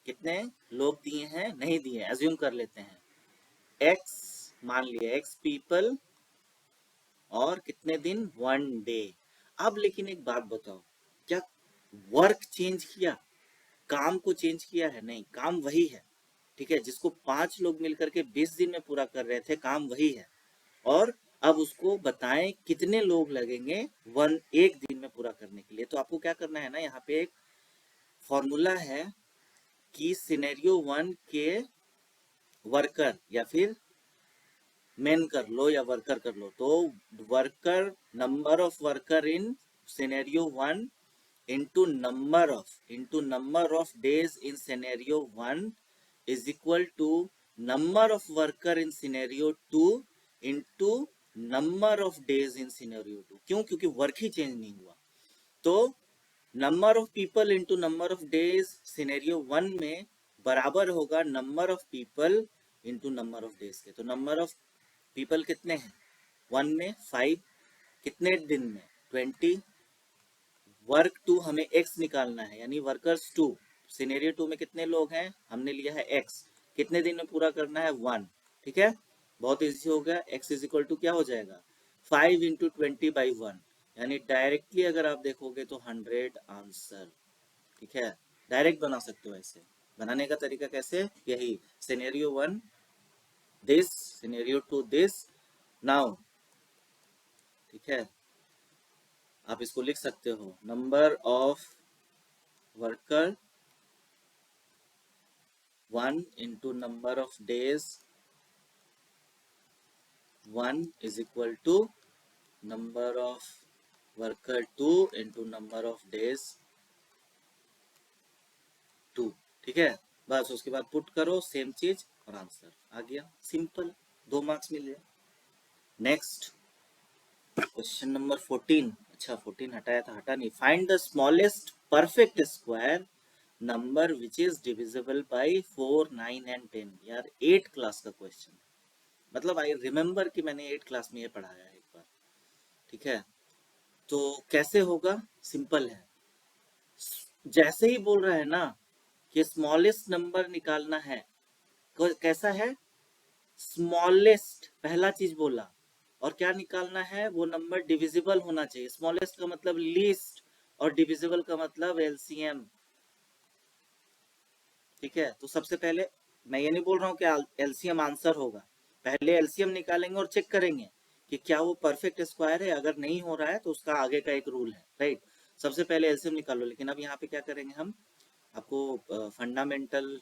कितने लोग दिए हैं, नहीं दिए, एज्यूम कर लेते हैं x, मान लिया x पीपल और कितने दिन, 1 डे। अब लेकिन एक बात बताओ, क्या वर्क चेंज किया, काम को चेंज किया है, नहीं, काम वही है, ठीक है। जिसको 5 लोग मिलकर के 20 दिन में पूरा कर रहे थे, काम वही है। और अब उसको बताएं कितने लोग लगेंगे एक दिन में पूरा करने के लिए। तो आपको क्या करना है ना, यहाँ पे एक फॉर्मूला है कि सिनेरियो 1 के वर्कर या फिर मेन कर लो या वर्कर कर लो, तो worker, number of worker in scenario 1 into number of days in scenario 1 is equal to number of worker in scenario 2 into number of days in scenario 2। क्यों, क्योंकि वर्क ही चेंज नहीं हुआ। तो number of people into number of days scenario 1 में बराबर होगा number of people into number of days के। तो नंबर ऑफ पीपल कितने हैं, 1 में 5, कितने दिन में 20, वर्क टू हमें एक्स निकालना है, यानी वर्कर्स टू। सिनेरियो टू में कितने लोग हैं, हमने लिया है एक्स, कितने दिन में पूरा करना है 1। ठीक है, बहुत इजी हो गया। एक्स इज इक्वल टू क्या हो जाएगा 5 इंटू 20/1, यानी डायरेक्टली अगर आप देखोगे तो 100 आंसर। ठीक है, डायरेक्ट बना सकते हो। ऐसे बनाने का तरीका कैसे, यही scenario 1 this, scenario 2 this, now. ठीक है, आप इसको लिख सकते हो number of worker 1 into number of days 1 is equal to number of worker 2 into number of days 2। ठीक है, बस उसके बाद पुट करो सेम चीज और आंसर आ गया, सिंपल, 2 मार्क्स मिल गए। Next question number 14। अच्छा 14 हटाया था, हटा नहीं। Find the smallest perfect square number which is divisible by 4, 9 and 10। यार 8 क्लास का क्वेश्चन, मतलब आई रिमेम्बर कि मैंने 8 क्लास में ये पढ़ाया है एक बार। ठीक है, तो कैसे होगा, सिंपल है। जैसे ही बोल रहा है ना कि स्मॉलेस्ट नंबर निकालना है, कैसा है, स्मॉलेस्ट पहला चीज बोला, और क्या निकालना है, वो नंबर डिविजिबल होना चाहिए। स्मॉलेस्ट का मतलब लीस्ट और डिविजिबल का मतलब एलसीएम। ठीक है, तो सबसे पहले मैं ये नहीं बोल रहा हूँ कि एलसीएम आंसर होगा, पहले एलसीएम निकालेंगे और चेक करेंगे कि क्या वो परफेक्ट स्क्वायर है। अगर नहीं हो रहा है तो उसका आगे का एक रूल है, राइट। सबसे पहले एलसीएम निकालो। लेकिन अब यहाँ पे क्या करेंगे हम, आपको फंडामेंटल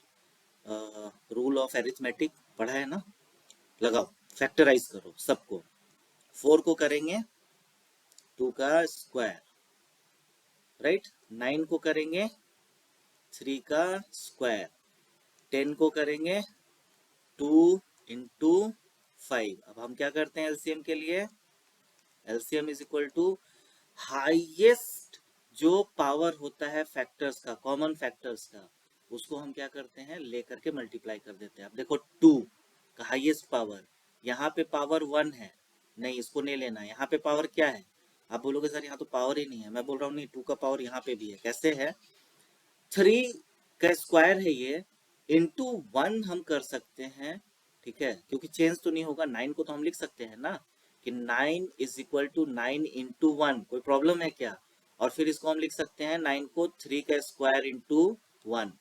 रूल ऑफ एरिथमेटिक पढ़ा है ना, लगाओ, फैक्टराइज करो सबको। 4 को करेंगे 2 का स्क्वायर, राइट। 9 को करेंगे 3 का स्क्वायर, 10 को करेंगे 2 इंटू 5। अब हम क्या करते हैं एलसीएम के लिए, LCM is equal to highest जो पावर होता है फैक्टर्स का, कॉमन फैक्टर्स का, उसको हम क्या करते हैं लेकर के मल्टीप्लाई कर देते हैं। अब देखो 2 का हाईएस्ट पावर, यहाँ पे पावर 1 है, नहीं इसको नहीं लेना, यहाँ पे पावर क्या है। आप बोलोगे सर यहाँ तो पावर ही नहीं है, मैं बोल रहा हूँ नहीं, 2 का पावर यहाँ पे भी है। कैसे है, 3 का स्क्वायर है ये, इंटू 1 हम कर सकते हैं। ठीक है, क्योंकि चेंज तो नहीं होगा, 9 को तो हम लिख सकते हैं ना कि 9 इज इक्वल टू 9 इंटू 1, कोई प्रॉब्लम है क्या। और फिर इसको हम लिख सकते हैं 9 को 3 का स्क्वायर इंटू 1।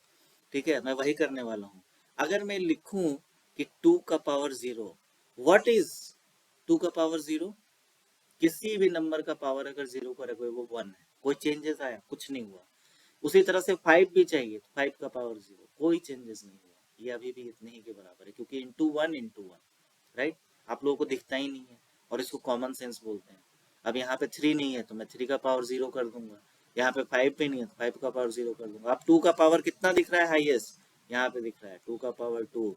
ठीक है, मैं वही करने वाला हूँ। अगर मैं लिखूं कि 2 का पावर 0, व्हाट इज 2 का पावर 0, किसी भी नंबर का पावर अगर 0 को रखोगे वो 1 है, कोई चेंजेस आया, कुछ नहीं हुआ। उसी तरह से 5 भी चाहिए, 5 का पावर 0, कोई चेंजेस नहीं हुआ, ये अभी भी इतने ही के बराबर है, क्योंकि इंटू 1 इंटू 1, राइट। आप लोगों को दिखता ही नहीं है और इसको कॉमन सेंस बोलते हैं। अब यहाँ पे 3 नहीं है तो मैं 3 का पावर 0 कर दूंगा, यहाँ पे 5 भी नहीं है तो 5 का पावर 0 कर दूंगा। अब 2 का पावर कितना दिख रहा है हाईएस्ट, यहाँ पे दिख रहा है 2 का पावर 2।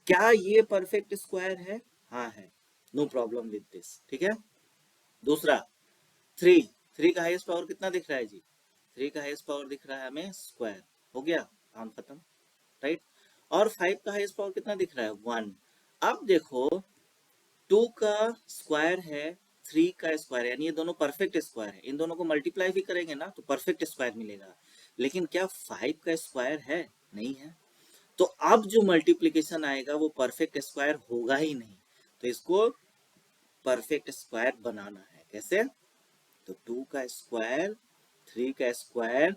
क्या ये परफेक्ट स्क्वायर है, हाँ है, नो प्रॉब्लम विद दिस। ठीक है, दूसरा 3, 3 का हाईएस्ट पावर कितना दिख रहा है जी, 3 का हाईएस्ट पावर दिख रहा है हमें स्क्वायर, हो गया काम खत्म, राइट। और 5 का हाईएस्ट पावर कितना दिख रहा है 1। अब देखो 2 का स्क्वायर है 3 का स्क्वायर, यानी ये दोनों परफेक्ट स्क्वायर है, इन दोनों को मल्टीप्लाई भी करेंगे ना तो परफेक्ट स्क्वायर मिलेगा। लेकिन क्या 5 का स्क्वायर है, नहीं है, तो अब जो मल्टीप्लीकेशन आएगा वो परफेक्ट स्क्वायर होगा ही नहीं, तो इसको परफेक्ट स्क्वायर बनाना है। कैसे, तो 2 का स्क्वायर, 3 का स्क्वायर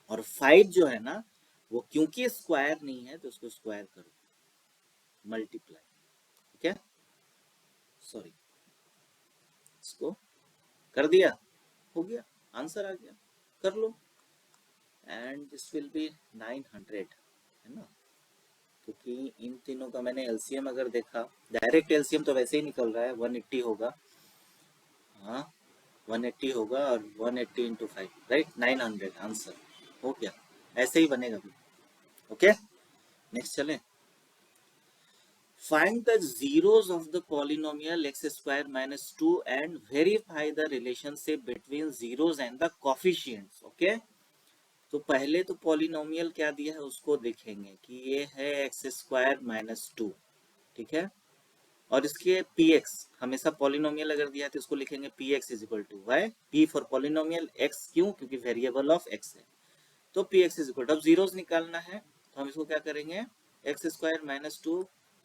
और 5 जो है ना वो क्योंकि स्क्वायर नहीं है तो उसको स्क्वायर करो, मल्टीप्लाई। ठीक है, सॉरी, इसको कर दिया, हो गया, आंसर आ गया, कर लो। एंड दिस विल बी 900, है ना, क्योंकि इन तीनों का मैंने एलसीएम अगर देखा, डायरेक्ट एलसीएम तो वैसे ही निकल रहा है 180 होगा, हाँ 180 होगा, और 180 इंटू 5, राइट, 900 आंसर हो गया, ऐसे ही बनेगा भी। ओके, नेक्स्ट चलें। Find the zeros of the polynomial x square minus 2 and verify the relationship between zeros and the coefficients. Okay? तो पहले तो पॉलिनोमियल क्या दिया है उसको देखेंगे कि ये है एक्स स्क्वायर माइनस 2। ठीक है, और इसके px हमेशा पॉलिनोमियल अगर दिया है तो इसको लिखेंगे px is equal to Y, p for polynomial, x क्यों, क्योंकि वेरिएबल ऑफ x है, तो px इज इक्वल टू, अब जीरोस निकालना है तो हम इसको क्या करेंगे, X square minus two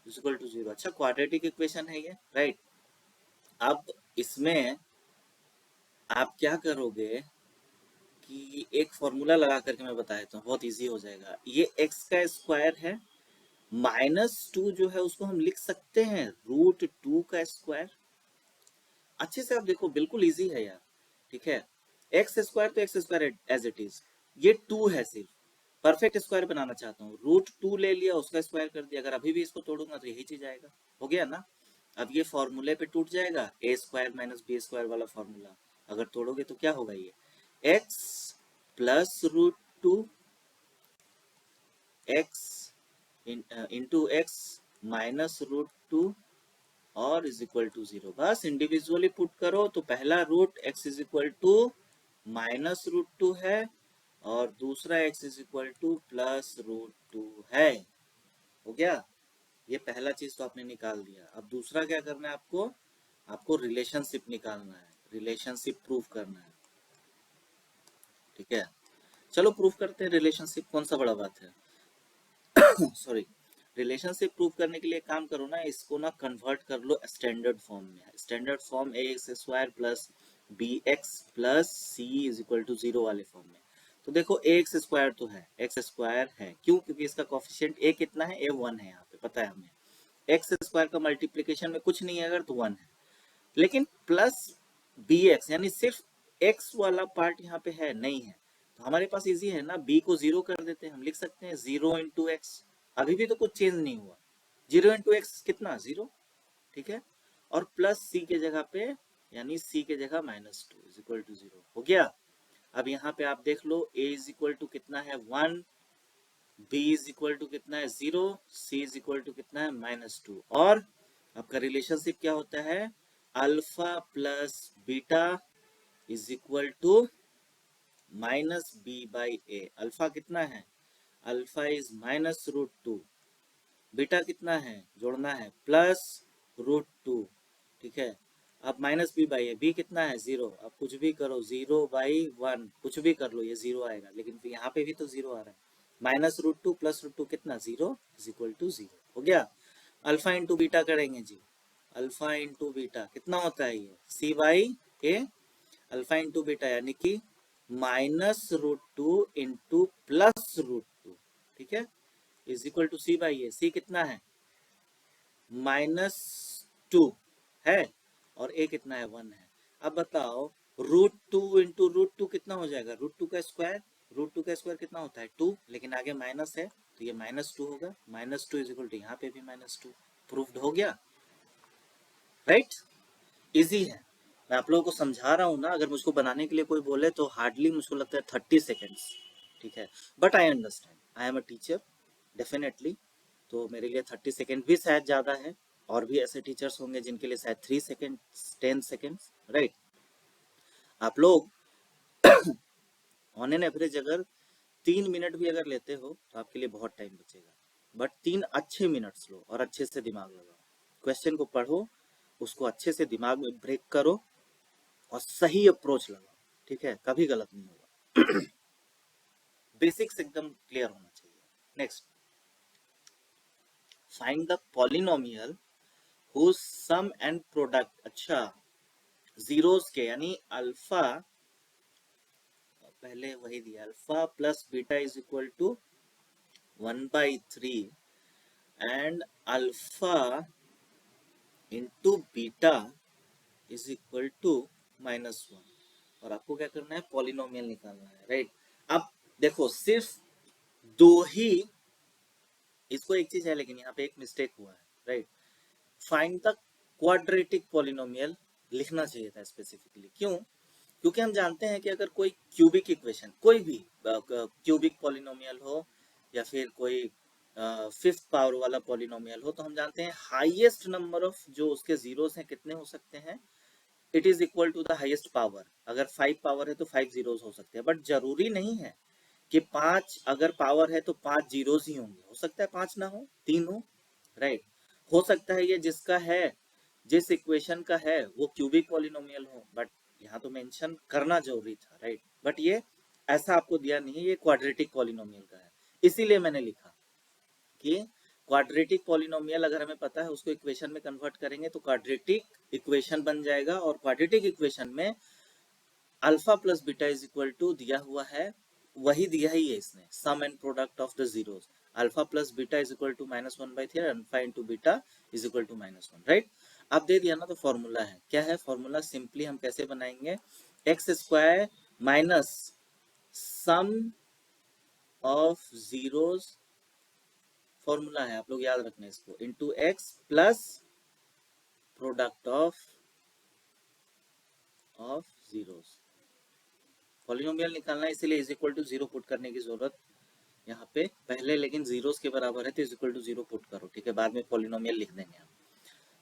is equal to zero. अच्छा क्वाड्रेटिक इक्वेशन है ये, राइट। अब इसमें आप क्या करोगे कि एक फॉर्मूला लगा करके मैं बता देता हूँ, बहुत इजी हो जाएगा। ये x का स्क्वायर है, माइनस टू जो है उसको हम लिख सकते हैं रूट टू का स्क्वायर। अच्छे से आप देखो, बिल्कुल इजी है यार, ठीक है। एक्स स्क्वायर तो X square as it is, ये टू है सिर्फ, परफेक्ट स्क्वायर बनाना चाहता हूँ, रूट टू ले लिया उसका स्क्वायर कर दिया, अगर अभी भी इसको तोड़ूंगा तो यही चीज आएगा, हो गया ना। अब ये फॉर्मूले पे टूट जाएगा, A square minus B square वाला फॉर्मूला, अगर तोड़ोगे तो क्या होगा, ये X plus root two X into X minus root two और इज इक्वल टू जीरो। बस इंडिविजुअली पुट करो तो पहला root x is equal to minus root two है और दूसरा x is equal to plus root two है, हो गया। ये पहला चीज तो आपने निकाल दिया। अब दूसरा क्या करना है आपको, आपको रिलेशनशिप निकालना है, रिलेशनशिप प्रूफ करना है, ठीक है। चलो प्रूफ करते हैं रिलेशनशिप, कौन सा बड़ा बात है। सॉरी, रिलेशनशिप प्रूव करने के लिए काम करो ना, इसको ना कन्वर्ट कर लो स्टैंडर्ड फॉर्म में। Standard form A x square plus B x plus C is equal to zero वाले फॉर्म में। तो देखो ए एक्स स्क्वायर तो है, एक्स स्क्वायर है, क्यों, क्योंकि इसका कोफिशिएंट ए कितना है, ए वन है, यहाँ पे पता है हमें। एक्स स्क्वायर का मल्टीप्लीकेशन में कुछ नहीं है अगर तो वन है, लेकिन प्लस बी एक्स यानी सिर्फ एक्स वाला पार्ट यहाँ पे है नहीं है, तो हमारे पास इजी है ना, बी को जीरो कर देते हैं, हम लिख सकते हैं जीरो इंटू एक्स, अभी भी तो कुछ चेंज नहीं हुआ, जीरो इंटू एक्स कितना, जीरो, ठीक है। और प्लस सी के जगह पे यानी सी के जगह minus two is equal to zero, हो गया। अब यहाँ पे आप देख लो, ए इज इक्वल टू कितना है, one, B is equal to कितना है, zero, C is equal to कितना है, माइनस टू, और आपका रिलेशनशिप क्या होता है, alpha plus beta is equal to minus B by A. Alpha कितना है, alpha is minus root two, beta कितना है, जोड़ना है प्लस रूट टू, ठीक है। अब minus B by A, B कितना है, जीरो, अब कुछ भी करो, जीरो बाई वन कुछ भी कर लो ये जीरो आएगा, लेकिन फिर यहाँ पे भी तो जीरो आ रहा है, minus root two plus root two कितना, zero is equal to zero, हो गया। अल्फा इंटू बीटा करेंगे जी, अल्फा इंटू बीटा कितना होता है, ये c by A, alpha into beta यानी कि minus root two into plus root two, ठीक है, is equal to c by a, c कितना है, माइनस टू है, और ए कितना है, वन है। अब बताओ root two into root two कितना हो जाएगा, रूट टू का स्क्वायर, रूट टू का स्क्वायर कितना होता है, टू, लेकिन आगे माइनस है तो ये माइनस टू होगा, minus two is equal to यहाँ पे भी माइनस टू, प्रूफ्ड हो गया, राइट। इजी है, मैं आप लोगों को समझा रहा हूँ ना, अगर मुझको बनाने के लिए कोई बोले तो हार्डली मुझको लगता है 30 सेकेंड्स, ठीक है, but I understand, I am a teacher definitely, तो मेरे लिए 30 सेकेंड भी शायद ज़्यादा है, और भी ऐसे टीचर्स होंगे जिनके लिए शायद 3 सेकेंड 10 सेकेंड्स, राइट। आप लोग ऑन एन एवरेज अगर 3 मिनट भी अगर लेते हो तो आपके लिए बहुत टाइम बचेगा, बट 3 अच्छे मिनट्स लो और अच्छे से दिमाग लगाओ, क्वेश्चन को पढ़ो, उसको अच्छे से दिमाग में ब्रेक करो और सही अप्रोच लगाओ, ठीक है, कभी गलत नहीं होगा। बेसिक्स एकदम क्लियर होना चाहिए। Next, find the polynomial whose sum and product, अच्छा जीरोस के यानी अल्फा, पहले वही दिया, alpha plus beta is equal to 1/3 and alpha into beta is equal to -1, और आपको क्या करना है, पॉलिनोमियल निकालना है, राइट। अब देखो सिर्फ दो ही, इसको एक चीज है लेकिन यहाँ पे एक मिस्टेक हुआ है, right. Find the quadratic polynomial लिखना चाहिए था स्पेसिफिकली, क्यों, क्योंकि हम जानते हैं कि अगर कोई क्यूबिक इक्वेशन, कोई भी क्यूबिक पॉलिनोमियल हो या फिर कोई फिफ्थ पावर वाला पॉलिनोमियल हो, तो हम जानते हैं हाईएस्ट नंबर ऑफ जो उसके जीरोस हैं कितने हो सकते हैं, it is equal to the highest power. अगर 5 पावर है तो 5 जीरोस हो सकते हैं, बट जरूरी नहीं है कि 5 अगर पावर है तो 5 जीरोस ही होंगे, हो सकता है 5 ना हो, 3 हो, राइट। हो सकता है ये जिसका है, जिस इक्वेशन का है वो क्यूबिक पॉलिनोमियल हो, बट यहाँ तो मेंशन करना जरूरी था, राइट। बट ये ऐसा आपको दिया नहीं है, ये क्वाड्रेटिक पॉलिनोमियल का है, इसीलिए मैंने लिखा कि क्वाड्रेटिक पॉलिनोमियल अगर हमें पता है उसको इक्वेशन में कन्वर्ट करेंगे तो क्वाड्रेटिक इक्वेशन बन जाएगा, और क्वाड्रेटिक इक्वेशन में alpha plus beta is equal to दिया हुआ है, वही दिया ही है इसने, sum and product of the zeros, alpha plus beta is equal to -1/3, alpha into beta is equal to -1, right. अब दे दिया ना तो फॉर्मूला है, क्या है फॉर्मूला, सिंपली हम कैसे बनाएंगे, x square minus sum of zeros, formula है आप लोग याद रखना इसको, into x plus product of zeros, polynomial निकालना है इसीलिए इज इक्वल टू 0 पुट करने की जरूरत यहाँ पे पहले, लेकिन जीरोस के बराबर है तो इज इक्वल टू 0 पुट करो, ठीक है, बाद में पॉलिनोमियल लिख देंगे हम।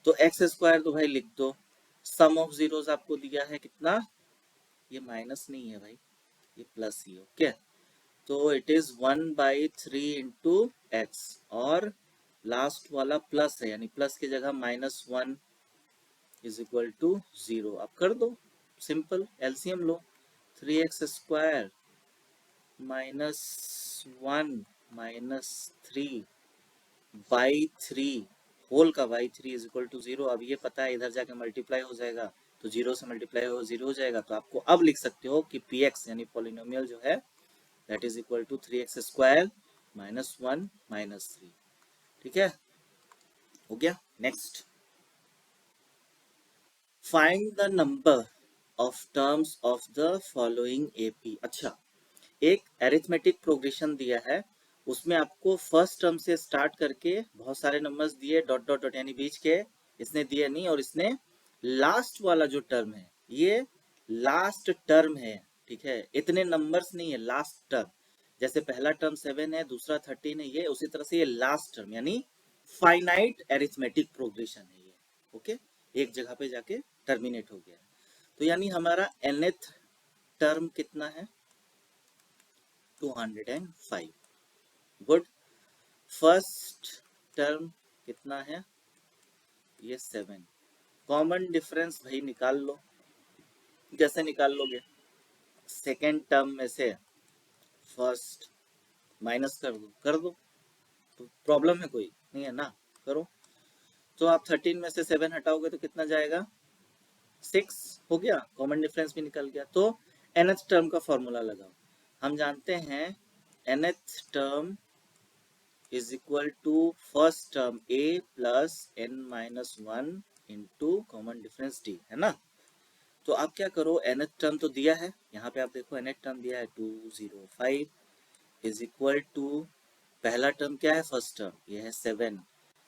तो एक्स स्क्वायर तो भाई लिख दो, सम ऑफ जीरोस आपको दिया है कितना, ये माइनस नहीं है भाई, ये प्लस ही, ओके। तो इट इज 1/3 इंटू एक्स, और लास्ट वाला प्लस है, यानी प्लस की जगह -1 इज इक्वल टू 0, आप कर दो सिंपल, एलसीएम लो, 3x स्क्वायर -1 -3/3 होल का बाई 3 इज इक्वल टू 0। अब ये पता है इधर जाके मल्टीप्लाई हो जाएगा, तो 0 से मल्टीप्लाई हो 0 हो जाएगा, तो आपको अब लिख सकते हो कि px यानी पॉलिनोमियल जो है that is equal to 3x square -1 -3, ठीक है, हो गया। Next, find the number of terms of the following AP. अच्छा, एक एरिथमेटिक प्रोग्रेशन दिया है, उसमें आपको फर्स्ट टर्म से स्टार्ट करके बहुत सारे नंबर्स दिए, डॉट डॉट डॉट यानी बीच के, इसने दिए नहीं, और इसने लास्ट वाला जो टर्म है ये लास्ट टर्म है, ठीक है, इतने नंबर्स नहीं है, लास्ट टर्म, जैसे पहला टर्म 7 है, दूसरा 13 है, ये उसी तरह से ये लास्ट टर्म यानी फाइनाइट एरिथमेटिक प्रोग्रेशन है ये, ओके, एक जगह पे जाके टर्मिनेट हो गया। तो यानी हमारा nth टर्म कितना है, 205, गुड। फर्स्ट टर्म कितना है, ये 7, कॉमन डिफरेंस भाई निकाल लो, कैसे निकाल लोगे, सेकेंड टर्म में से फर्स्ट माइनस कर दो, तो प्रॉब्लम है कोई नहीं है ना, करो। तो आप 13 में से 7 हटाओगे तो कितना जाएगा, 6 हो गया, कॉमन डिफरेंस भी निकल गया। तो nth टर्म का फॉर्मूला लगाओ, हम जानते हैं nth term is equal to first term a प्लस n-1 into common difference d, है ना। तो आप क्या करो, nth टर्म तो दिया है, यहाँ पे आप देखो nth टर्म दिया है 205 इज इक्वल टू, पहला टर्म क्या है, फर्स्ट टर्म ये है 7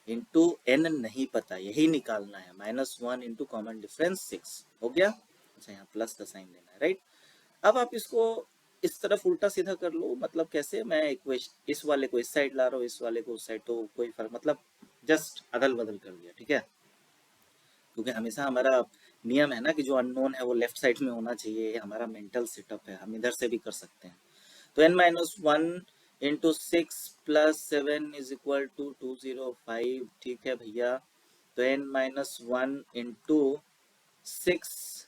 इंटू n नहीं पता, यही निकालना है, -1 इंटू कॉमन डिफरेंस 6, हो गया। अच्छा, यहाँ प्लस का साइन देना है, राइट। अब आप इसको इस तरफ उल्टा सीधा कर लो, मतलब कैसे, मैं इक्वेशन इस वाले को इस साइड ला रहा हूँ, इस वाले को उस साइड, तो कोई फर्क, मतलब जस्ट अदल बदल कर दिया, ठीक है, क्योंकि हमेशा हमारा नियम है ना कि जो अननोन है वो लेफ्ट साइड में होना चाहिए, ये हमारा मेंटल सेटअप है, हम इधर से भी कर सकते हैं। तो n-1 into 6 plus 7 is equal to 205, ठीक है भैया। तो n-1 into 6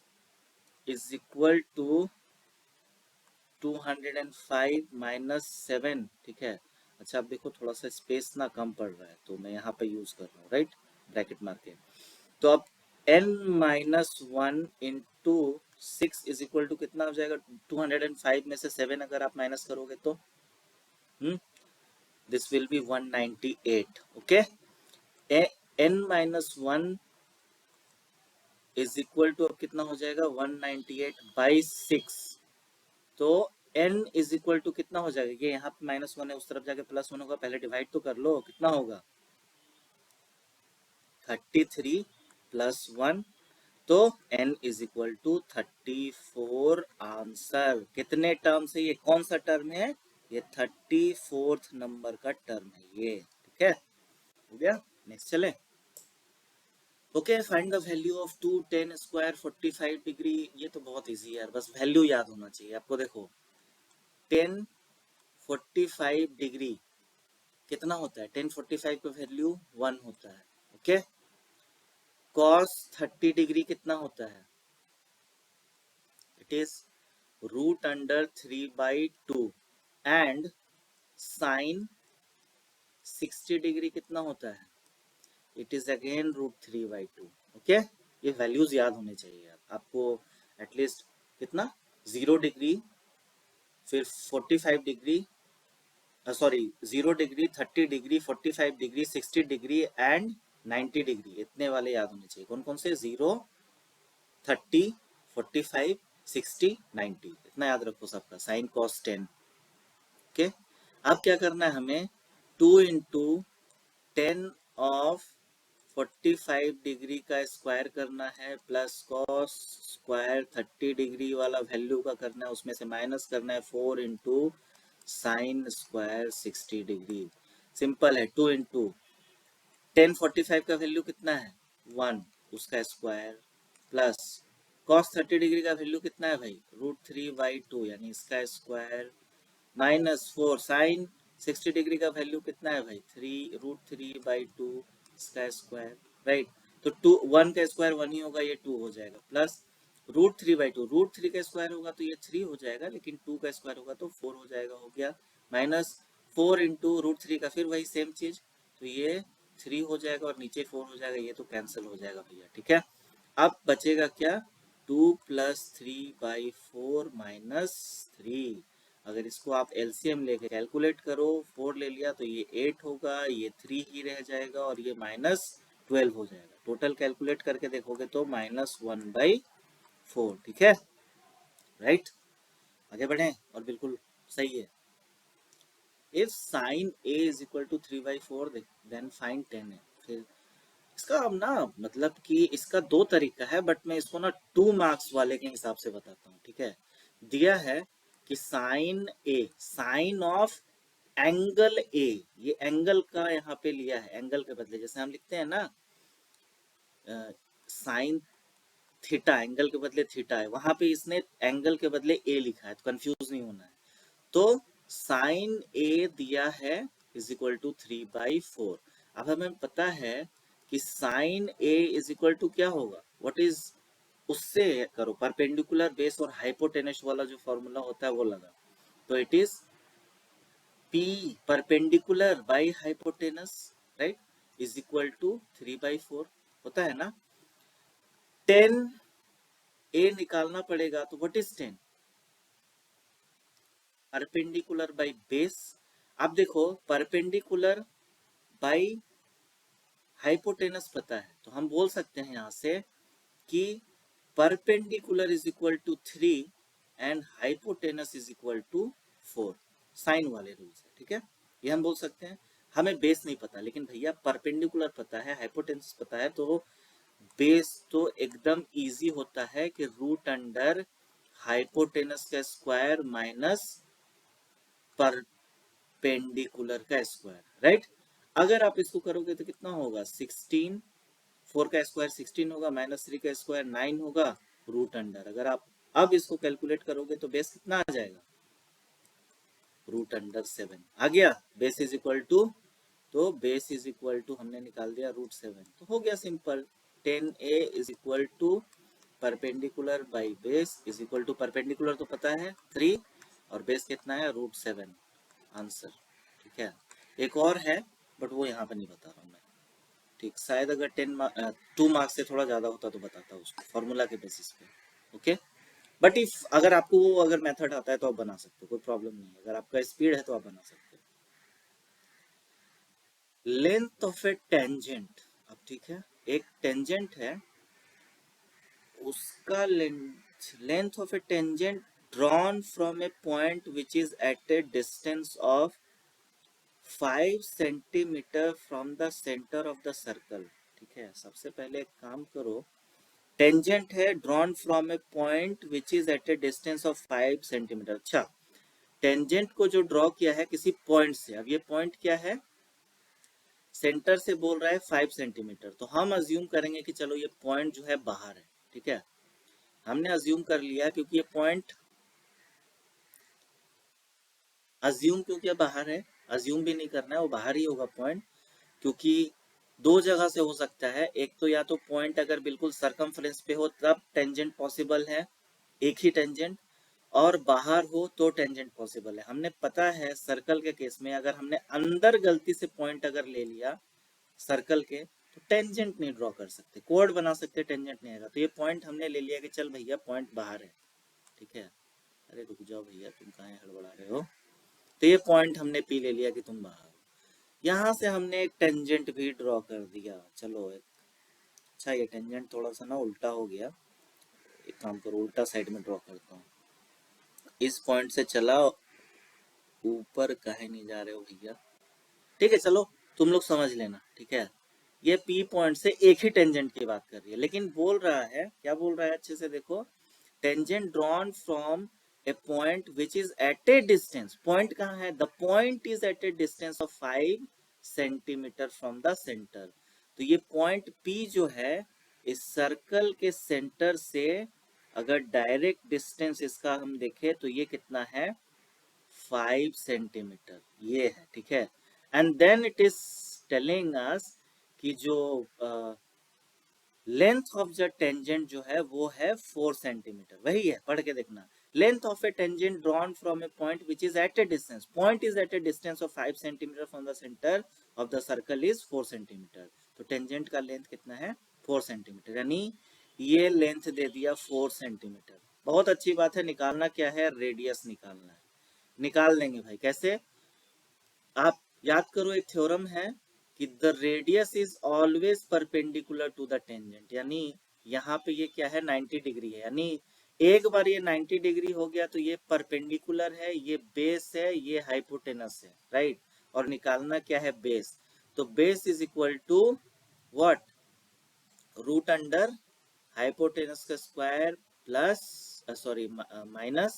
is equal to 205 minus 7, ठीक है। अच्छा, अब देखो थोड़ा सा स्पेस ना कम पड़ रहा है, तो मैं यहाँ पे यूज कर रहा हूँ, राइट, ब्रैकेट मार के। तो अब n-1 into 6 is equal to कितना हो जाएगा, 205 में से 7 अगर आप माइनस करोगे तो this will be 198, okay. n-1 is equal to अब कितना हो जाएगा, 198/6, तो n इज इक्वल टू कितना हो जाएगा, ये यहाँ पे -1 है, उस तरफ जाके +1 होगा, पहले डिवाइड तो कर लो, कितना होगा 33 + 1, तो n is equal to 34, answer. कितने टर्म से, ये कौन सा टर्म है, ये 34th नंबर का टर्म है ये, ठीक है, हो गया। नेक्स्ट चले, okay, find the value of 2 10 square 45 degree, ये तो बहुत इजी है यार, बस वैल्यू याद होना चाहिए आपको। देखो 10 45 डिग्री कितना होता है, 10 45 का वैल्यू 1 होता है, ओके। cos 30 डिग्री कितना होता है? It is root under 3/2 and sine 60 degree कितना होता है? It is again root 3/2। Okay, ये वैल्यूज याद होने चाहिए आपको। एटलीस्ट कितना? 0 डिग्री, फिर 45 degree, sorry 0 degree, 30 degree, 45 degree, 60 degree and 90 degree, इतने वाले याद होने चाहिए। कौन कौन से? 0, 30, 45, 60, 90, इतना याद रखो सबका। Sine cos 10। ओके, अब क्या करना है हमें? 2 इंटू 10 ऑफ 45 डिग्री का स्क्वायर करना है, प्लस कॉस स्क्वायर 30 डिग्री वाला वैल्यू का करना है, उसमें से माइनस करना है 4 into sine square 60 degree. Simple है। 2 इंटू 1045 का वैल्यू कितना है? 1, उसका स्क्वायर, प्लस कॉस 30 डिग्री का वैल्यू कितना है भाई? रूट 3/2, यानी इसका स्क्वायर, माइनस 4 साइन 60 डिग्री का वैल्यू कितना है भाई? रूट 3/2, इसका स्क्वायर, राइट। तो 1 का स्क्वायर 1 ही होगा, ये 2 हो जाएगा, प्लस रूट 3/2, रूट 3 का स्क्वायर होगा तो ये 3 हो जाएगा, लेकिन 2 का स्क्वायर होगा तो 4 हो जाएगा, हो गया। माइनस 4 इंटू रूट 3 का फिर वही सेम चीज, तो ये 3 हो जाएगा और नीचे 4 हो जाएगा, ये तो कैंसिल हो जाएगा भैया, ठीक है। अब बचेगा क्या? 2 + 3/4 - 3। अगर इसको आप एलसीएम लेके कैलकुलेट करो, 4 ले लिया तो ये 8 होगा, ये 3 ही रह जाएगा और ये -12 हो जाएगा। टोटल कैलकुलेट करके देखोगे तो -1/4, ठीक है, राइट। आगे बढ़े, और बिल्कुल सही है। If sine a = 3/4 then find tan a। फिर इसका अब ना मतलब कि इसका दो तरीका है, बट मैं इसको ना 2 मार्क्स वाले के हिसाब से बताता हूँ, ठीक है। दिया है कि sine a, sine of angle a, ये एंगल का यहाँ पे लिया है, एंगल के बदले जैसे हम लिखते हैं ना साइन थीटा, एंगल के बदले थीटा है, वहां पे इसने एंगल के बदले a लिखा है, तो कंफ्यूज नहीं होना है। तो साइन a दिया है = 3/4। अब हमें पता है कि साइन a = क्या होगा? व्हाट इज, उससे करो, परपेंडिकुलर बेस और हाइपोटेनस वाला जो फॉर्मूला होता है वो लगा, तो it is p perpendicular by hypotenuse, right, = 3/4 होता है ना। 10 a निकालना पड़ेगा, तो what is 10? Perpendicular by base. अब देखो, परपेंडिकुलर बाय हाइपोटेनस पता है, तो हम बोल सकते हैं यहां से कि परपेंडिकुलर = 3 एंड हाइपोटेनस = 4, साइन वाले रूल से, ठीक है, ये हम बोल सकते हैं। हमें बेस नहीं पता, लेकिन भैया परपेंडिकुलर पता है, हाइपोटेनस पता है, तो बेस तो एकदम इजी होता है कि रूट अंडर हाइपोटेनस का स्क्वायर माइनस परपेंडिकुलर का स्क्वायर, राइट। अगर आप इसको करोगे तो कितना होगा? 16, 4 का स्क्वायर 16 होगा, -3 का स्क्वायर 9 होगा, रूट अंडर, अगर आप अब इसको कैलकुलेट करोगे तो बेस कितना आ जाएगा? √7 आ गया। बेस इज इक्वल टू, तो बेस इज इक्वल टू हमने निकाल दिया √7, तो हो गया simple. 10a = perpendicular by base = perpendicular तो पता है 3 और बेस कितना है? √7, आंसर, ठीक है। एक और है, बट वो यहाँ पर नहीं बता रहा हूँ मैं, ठीक, शायद अगर 2 मार्क्स से थोड़ा ज्यादा होता तो बताता उसको फॉर्मूला के बेसिस पे, ओके। बट इफ अगर आपको वो अगर मेथड आता है तो आप बना सकते हो, कोई प्रॉब्लम नहीं है, अगर आपका स्पीड है तो आप बना सकते हो। लेंथ ऑफ ए टेंजेंट, अब ठीक है, एक टेंजेंट है, उसका length of a tangent drawn from a point which is at a distance of 5 centimetre from the centre of the circle, ठीक है। सबसे पहले एक काम करो, टेंजेंट है drawn from a point which is at a distance of 5 centimetre. अच्छा, tangent को जो ड्रॉ किया है किसी पॉइंट से, अब ये पॉइंट क्या है? सेंटर से बोल रहा है 5 सेंटीमीटर, तो हम अज्यूम करेंगे कि चलो ये पॉइंट जो है बाहर है, ठीक है, हमने अज्यूम कर लिया, क्योंकि ये पॉइंट अज्यूम क्यों किया बाहर है, अज्यूम भी नहीं करना है, वो बाहर ही होगा पॉइंट, क्योंकि दो जगह से हो सकता है, एक तो या तो पॉइंट अगर बिल्कुल सरकमफ्रेंस पे हो तब टेंजेंट पॉसिबल है, एक ही टेंजेंट, और बाहर हो तो टेंजेंट पॉसिबल है। हमने पता है सर्कल के केस में अगर हमने अंदर गलती से पॉइंट अगर ले लिया सर्कल के तो टेंजेंट नहीं ड्रॉ कर सकते, कोड बना सकते, टेंजेंट नहीं आएगा। तो ये पॉइंट हमने ले लिया कि चल भैया पॉइंट बाहर है, ठीक है। अरे रुक जाओ भैया, तुम कहाँ हड़बड़ा रहे हो। तो ये पॉइंट हमने पी ले लिया कि तुम बाहर हो। यहाँ से हमने एक टेंजेंट भी ड्रॉ कर दिया। चलो एक, अच्छा ये टेंजेंट थोड़ा सा ना उल्टा हो गया, एक काम करो उल्टा साइड में ड्रॉ करता हूँ। इस पॉइंट से चला, ऊपर काहे नहीं जा रहे हो भैया, ठीक है चलो तुम लोग समझ लेना, ठीक है। ये पी पॉइंट से एक ही टेंजेंट की बात कर रही है, लेकिन बोल रहा है, क्या बोल रहा है अच्छे से देखो, tangent drawn from a point which is at a distance. Point कहाँ है, the point is at a distance of 5 centimetre from the centre. तो ये पॉइंट पी जो है इस सर्कल के सेंटर से अगर डायरेक्ट डिस्टेंस इसका हम देखें तो ये कितना है, 5 सेंटीमीटर ये है, ठीक है। And then it is telling us कि जो लेंथ ऑफ द टेंजेंट जो है वो है 4 सेंटीमीटर, वही है, पढ़ के देखना। Length of a tangent drawn from a point which is at a distance, point is at a distance of 5 centimetre from the centre of the circle is 4 centimetre. तो टेंजेंट का लेंथ कितना है, 4 centimetre, यानी ये length दे दिया 4 centimetre. बहुत अच्छी बात है, निकालना क्या है, रेडियस निकालना है। निकाल लेंगे भाई, कैसे, आप याद करो एक थ्योरम है कि the radius is always perpendicular to the tangent, यानी यहाँ पे ये क्या है 90 डिग्री है, यानी एक बार ये 90 डिग्री हो गया तो ये परपेंडिकुलर है, ये बेस है, ये हाइपोटेनस है, राइट। और निकालना क्या है, बेस। तो base is equal to what, root under hypotenuse का square plus sorry minus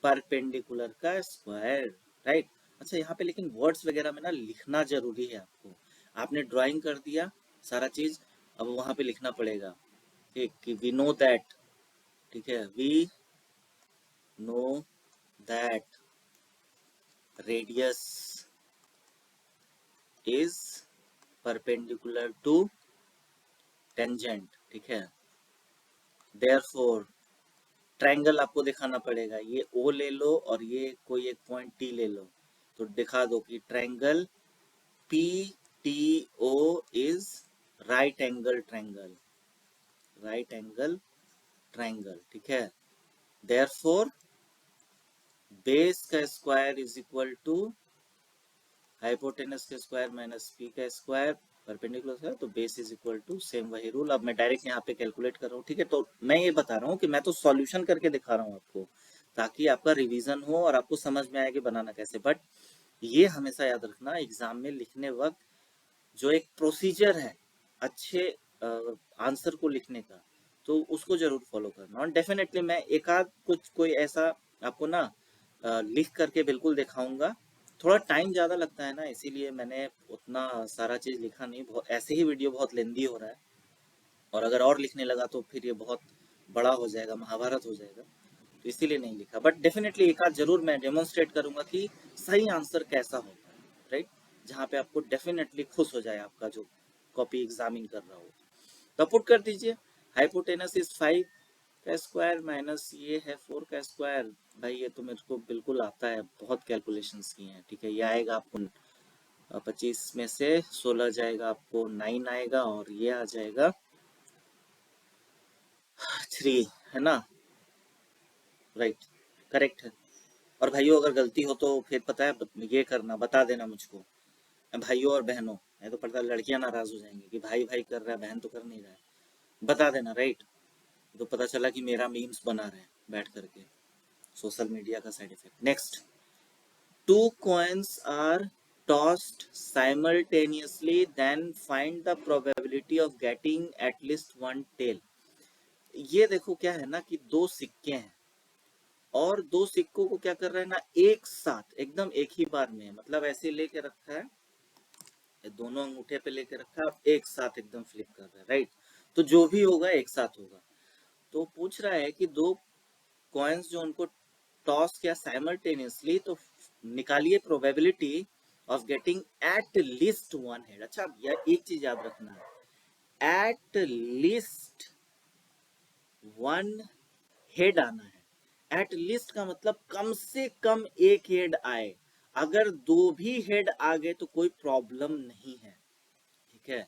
perpendicular का स्क्वायर, राइट। अच्छा यहाँ पे लेकिन वर्ड्स वगैरह में ना लिखना जरूरी है आपको। आपने ड्राइंग कर दिया सारा चीज, अब वहां पे लिखना पड़ेगा, ठीक, कि वी नो दैट, ठीक है, we know that radius is perpendicular to tangent, ठीक है। देयरफॉर ट्रायंगल आपको दिखाना पड़ेगा, ये ओ ले लो और ये कोई एक पॉइंट टी ले लो, तो दिखा दो कि triangle P T O is right angle triangle, right angle triangle, ठीक है। देयरफॉर बेस का square is equal to hypotenuse का स्क्वायर माइनस पी का स्क्वायर परपेंडिकुलर स्क्वायर, तो base is equal to same वही रूल। अब मैं डायरेक्ट यहाँ पे कैलकुलेट कर रहा हूँ, ठीक है। तो मैं ये बता रहा हूँ कि मैं तो सॉल्यूशन करके दिखा रहा हूँ आपको, ताकि आपका रिवीजन हो और आपको समझ में आए कि बनाना कैसे। बट ये हमेशा याद रखना एग्जाम में लिखने वक्त जो एक प्रोसीजर है अच्छे आंसर को लिखने का, तो उसको जरूर फॉलो करना। और डेफिनेटली मैं एक आध कुछ कोई ऐसा आपको ना लिख करके बिल्कुल दिखाऊंगा। थोड़ा टाइम ज़्यादा लगता है ना, इसीलिए मैंने उतना सारा चीज़ लिखा नहीं, बहुत ऐसे ही वीडियो बहुत लेंदी हो रहा है, और अगर और लिखने लगा तो फिर ये बहुत बड़ा हो जाएगा, महाभारत हो जाएगा, तो इसीलिए नहीं लिखा। बट डेफिनेटली एक आध जरूर मैं डेमोन्स्ट्रेट करूंगा कि सही आंसर कैसा होता है, राइट, जहाँ पे आपको डेफिनेटली खुश हो जाए आपका जो कॉपी एग्जामिन कर रहा हो। तो पुट कर दीजिए, हाइपोटेनस इज 5 का स्क्वायर माइनस ये है 4 का स्क्वायर। भाई ये तो मेरे को बिल्कुल आता है, बहुत कैलकुलेशंस किए हैं, ठीक है। ये आएगा आपको 25 में से 16 जाएगा, आपको 9 आएगा, और ये आ जाएगा 3, है ना, राइट, करेक्ट है। और भाइयों अगर गलती हो तो फिर पता है ये करना, बता देना मुझको, भाइयों और बहनों, नहीं तो पता लड़कियां नाराज हो जाएंगी कि भाई भाई कर रहा है बहन तो कर नहीं रहा है, बता देना, राइट। तो पता चला कि मेरा मीम्स बना रहे हैं बैठ करके, सोशल मीडिया का side effect. Next, two coins are tossed simultaneously, then find the probability of getting at least one tail। ये देखो क्या है ना कि दो सिक्के हैं, और दो सिक्कों को क्या कर रहा है ना, एक साथ एकदम एक ही बार में, मतलब ऐसे लेके रखा है, दोनों अंगूठे पे लेके रखा है, एक साथ एकदम फ्लिप कर रहा है, राइट। तो जो भी होगा एक साथ होगा। तो पूछ रहा है कि दो कॉइन्स जो उनको टॉस किया साइमल्टेनियसली, तो निकालिए probability of getting at least one head. अच्छा, यह एक चीज याद रखना है, एट लीस्ट वन हेड आना है। एट लीस्ट का मतलब कम से कम एक हेड आए। अगर दो भी हेड आ गए तो कोई प्रॉब्लम नहीं है, ठीक है,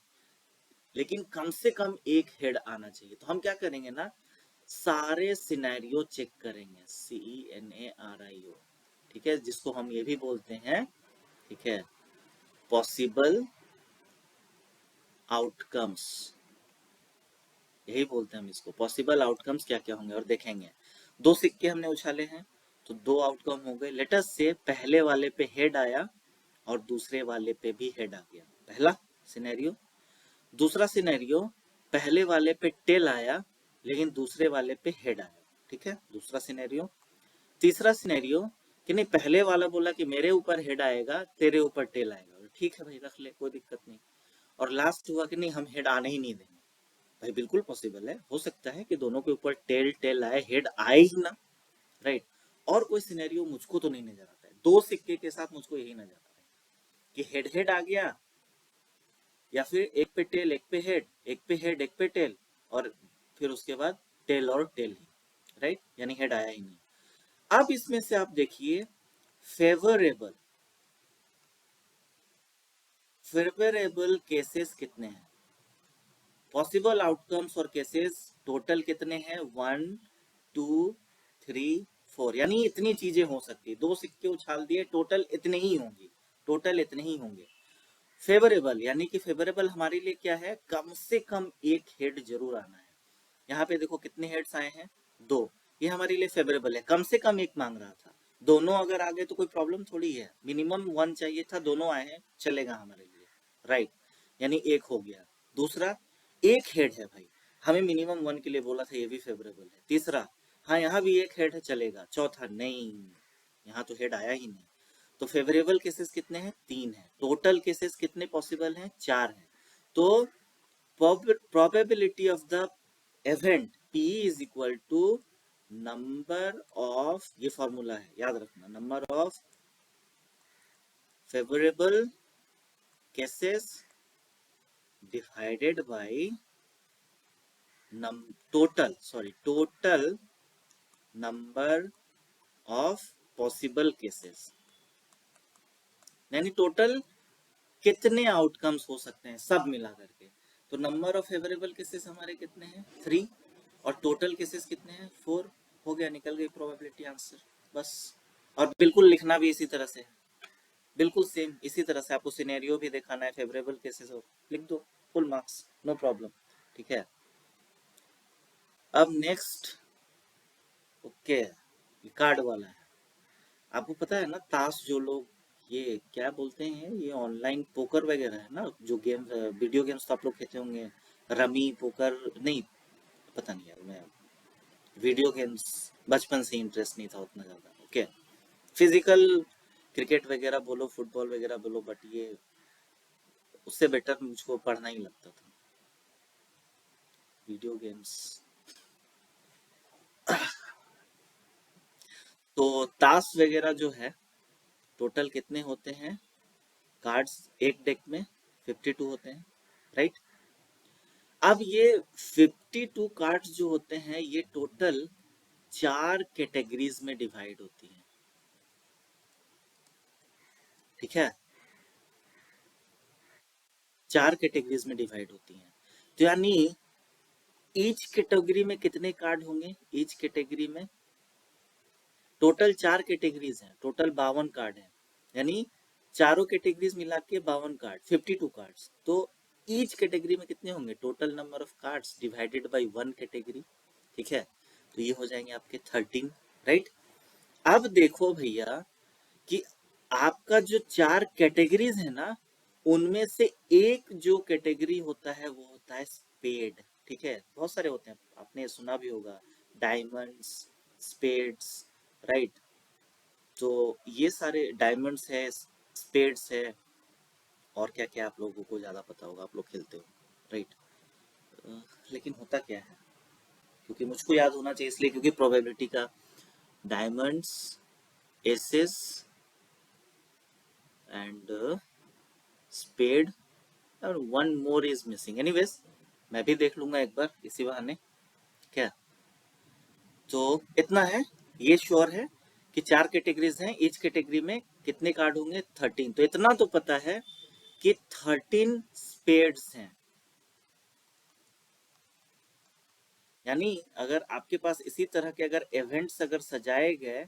लेकिन कम से कम एक हेड आना चाहिए। तो हम क्या करेंगे ना, सारे सिनेरियो चेक करेंगे, CENARIO, ठीक है, जिसको हम ये भी बोलते हैं, ठीक है, पॉसिबल आउटकम्स, यही बोलते हैं हम इसको, पॉसिबल आउटकम्स क्या क्या होंगे और देखेंगे। दो सिक्के हमने उछाले हैं तो दो आउटकम हो गए। लेट अस से पहले वाले पे हेड आया और दूसरे वाले पे भी हेड आ गया, पहला सिनेरियो। दूसरा सिनेरियो, पहले वाले पे टेल आया लेकिन दूसरे वाले पे हेड आया, ठीक है, दूसरा सिनेरियो। तीसरा सिनेरियो कि नहीं, पहले वाला बोला कि मेरे ऊपर हेड आएगा तेरे ऊपर टेल आएगा, ठीक है भाई रख ले, कोई दिक्कत नहीं। और लास्ट हुआ कि नहीं, हम हेड आने ही नहीं देंगे। भाई बिल्कुल पॉसिबल है, हो सकता है कि दोनों के ऊपर टेल टेल आए, हेड आए ही ना, राइट। और कोई सिनेरियो मुझको तो नहीं नजर आता है, दो सिक्के के साथ मुझको यही नजर आता है कि हेड हेड आ गया, या फिर एक पे टेल एक पे हेड, एक पे हेड एक पे टेल, और फिर उसके बाद टेल और टेल ही, राइट, यानी हेड आया ही नहीं। अब इसमें से आप देखिए फेवरेबल, फेवरेबल केसेस कितने हैं, पॉसिबल आउटकम्स और केसेस टोटल कितने हैं, 1 2 3 4, यानी इतनी चीजें हो सकती है। दो सिक्के उछाल दिए, टोटल इतने ही होंगी, टोटल इतने ही होंगे। फेवरेबल यानी कि फेवरेबल हमारे लिए क्या है, कम से कम एक हेड जरूर आना है। यहाँ पे देखो कितने हेड्स आए हैं, दो, ये हमारे लिए फेवरेबल है, कम से कम एक मांग रहा था। दोनों अगर आ गए तो कोई प्रॉब्लम थोड़ी है, मिनिमम 1 चाहिए था, दोनों आए हैं, चलेगा हमारे लिए, राइट, यानी एक हो गया। दूसरा, एक हेड है भाई, हमें मिनिमम 1 के लिए बोला था, ये भी फेवरेबल है। तीसरा, हाँ यहाँ भी एक हेड है, चलेगा। चौथा, नहीं, यहाँ तो हेड आया ही नहीं। तो फेवरेबल केसेस कितने हैं, 3 है। टोटल केसेस कितने पॉसिबल हैं, 4 हैं। तो probability of the event P is equal to number of, ये फॉर्मूला है याद रखना, number of favourable cases divided by total number of possible cases, यानी टोटल कितने आउटकम्स हो सकते हैं सब मिला करके। तो नंबर ऑफ फेवरेबल केसेस हमारे कितने हैं, 3, और टोटल केसेस कितने हैं, 4। हो गया, निकल गई प्रोबेबिलिटी आंसर, बस। और बिल्कुल लिखना भी इसी तरह से है, बिल्कुल सेम इसी तरह से। आपको सिनेरियो भी दिखाना है, फेवरेबल केसेस हो, लिख दो, फुल मार्क्स, नो प्रॉब्लम, ठीक है। अब नेक्स्ट, ओके, कार्ड वाला है। आपको पता है ना, ताश जो लोग, ये क्या बोलते हैं, ये ऑनलाइन पोकर वगैरह है ना, जो गेम, वीडियो गेम्स तो आप लोग खेलते होंगे, रमी पोकर नहीं, पता नहीं यार, मैं वीडियो गेम्स बचपन से इंटरेस्ट नहीं था उतना ज़्यादा, ओके। फिजिकल क्रिकेट वगैरह बोलो, फुटबॉल वगैरह बोलो, बट ये उससे बेटर मुझको पढ़ना ही लगता था, वीडियो गेम्स। तो ताश वगैरह जो है, टोटल कितने होते हैं कार्ड्स, एक डेक में 52 होते हैं, राइट। अब ये 52 कार्ड्स जो होते हैं, ये टोटल 4 कैटेगरीज में डिवाइड होती हैं, ठीक है, 4 कैटेगरीज में डिवाइड होती हैं। तो यानी ईच कैटेगरी में कितने कार्ड होंगे, ईच कैटेगरी में टोटल 4 कैटेगरीज हैं, टोटल 52 कार्ड हैं, यानी चारों कैटेगरीज मिला के 52 कार्ड, 52 कार्ड्स। तो ईच कैटेगरी में कितने होंगे, total number of cards divided by 1 category, ठीक है, तो ये हो जाएंगे आपके 13, राइट। अब देखो भैया कि आपका जो 4 कैटेगरीज है ना, उनमें से एक जो कैटेगरी होता है वो होता है स्पेड, ठीक है, बहुत सारे होते हैं, आपने सुना भी होगा, डायमंड्स, स्पेड्स, राइट। तो ये सारे डायमंड्स है, स्पेड्स है, और क्या क्या आप लोगों को ज्यादा पता होगा, आप लोग खेलते हो, राइट। लेकिन होता क्या है, क्योंकि मुझको याद होना चाहिए इसलिए, क्योंकि प्रोबेबिलिटी का डायमंड्स, एसेस, एंड स्पेड और one more is missing. Anyways मैं भी देख लूंगा एक बार इसी बहाने। क्या तो इतना है, ये श्योर है कि 4 कैटेगरीज हैं, ईच कैटेगरी में कितने कार्ड होंगे 13। तो इतना तो पता है कि 13 स्पेड्स हैं। यानी अगर आपके पास इसी तरह के अगर इवेंट्स अगर सजाए गए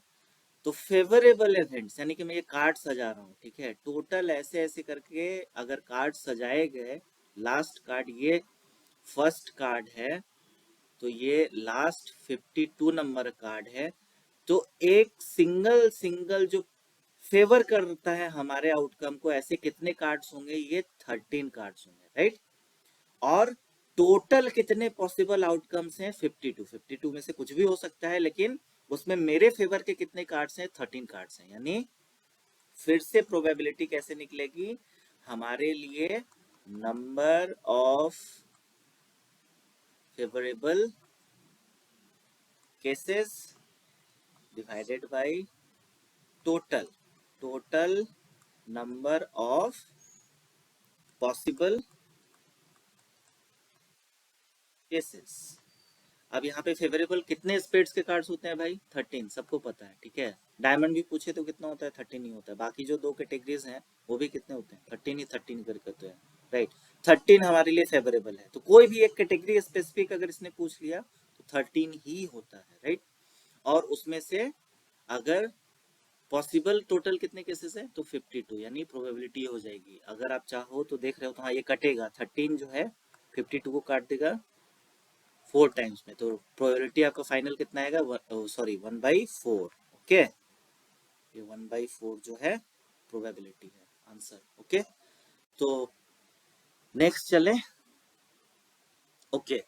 तो फेवरेबल इवेंट्स, यानी कि मैं ये कार्ड सजा रहा हूँ, ठीक है, टोटल ऐसे ऐसे करके अगर कार्ड सजाए गए, लास्ट कार्ड ये फर्स्ट कार्ड है, तो ये लास्ट 52 नंबर कार्ड है, तो एक सिंगल सिंगल जो फेवर करता है हमारे आउटकम को, ऐसे कितने कार्ड्स होंगे, ये 13 कार्ड्स होंगे, राइट। और टोटल कितने पॉसिबल आउटकम्स हैं 52। 52 में से कुछ भी हो सकता है, लेकिन उसमें मेरे फेवर के कितने कार्ड्स हैं 13 कार्ड्स हैं। यानी फिर से प्रोबेबिलिटी कैसे निकलेगी हमारे लिए, number of favourable cases divided by total number of possible cases. अब यहाँ पे फेवरेबल कितने स्पेड्स के कार्ड्स होते हैं भाई 13, सबको पता है, ठीक है। डायमंड भी पूछे तो कितना होता है 13 ही होता है। बाकी जो 2 कैटेगरीज हैं वो भी कितने होते हैं 13 करके होते हैं, राइट। 13 हमारे लिए फेवरेबल है, तो कोई भी एक कैटेगरी स्पेसिफिक अगर इसने पूछ लिया तो 13 ही होता है, राइट। और उसमें से अगर पॉसिबल टोटल कितने केसेस है तो 52, यानी प्रोबेबिलिटी हो जाएगी। अगर आप चाहो तो देख रहे हो तो हाँ ये कटेगा, 13 जो है 52 को काट देगा 4 टाइम्स में, तो प्रोबेबिलिटी आपका फाइनल कितना आएगा, सॉरी 1/4। ओके, ये 1/4 जो है प्रोबेबिलिटी है आंसर। ओके, तो नेक्स्ट चले। ओके,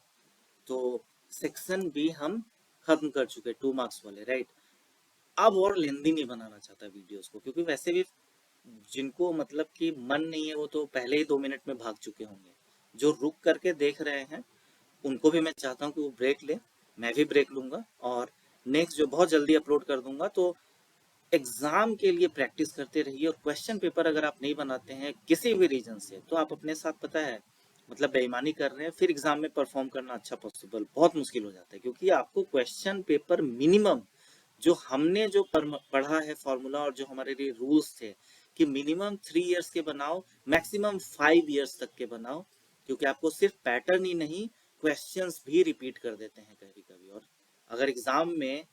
तो सेक्शन बी हम खत्म कर चुके 2 मार्क्स वाले, राइट। अब और लेंदी नहीं बनाना चाहता वीडियोस को, क्योंकि वैसे भी जिनको मतलब कि मन नहीं है वो तो पहले ही 2 मिनट में भाग चुके होंगे। जो रुक करके देख रहे हैं उनको भी मैं चाहता हूँ कि वो ब्रेक ले, मैं भी ब्रेक लूंगा, और नेक्स्ट जो बहुत जल्दी अपलोड कर दूंगा। तो एग्जाम के लिए प्रैक्टिस करते रहिए, और क्वेश्चन पेपर अगर आप नहीं बनाते हैं किसी भी रीजन से, तो आप अपने साथ पता है मतलब बेईमानी कर रहे हैं, फिर एग्जाम में परफॉर्म करना अच्छा पॉसिबल बहुत मुश्किल हो जाता है। क्योंकि आपको क्वेश्चन पेपर मिनिमम जो हमने जो पढ़ा है फॉर्मूला, और जो हमारे लिए रूल्स थे कि मिनिमम 3 इयर्स के बनाओ, मैक्सिमम 5 इयर्स तक के बनाओ, क्योंकि आपको सिर्फ पैटर्न ही नहीं क्वेश्चंस भी रिपीट कर देते हैं कभी कभी। और अगर एग्जाम में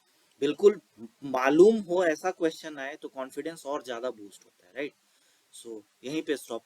बिल्कुल मालूम हो ऐसा क्वेश्चन आए तो कॉन्फिडेंस और ज्यादा बूस्ट होता है, राइट। सो यहीं पे स्टॉप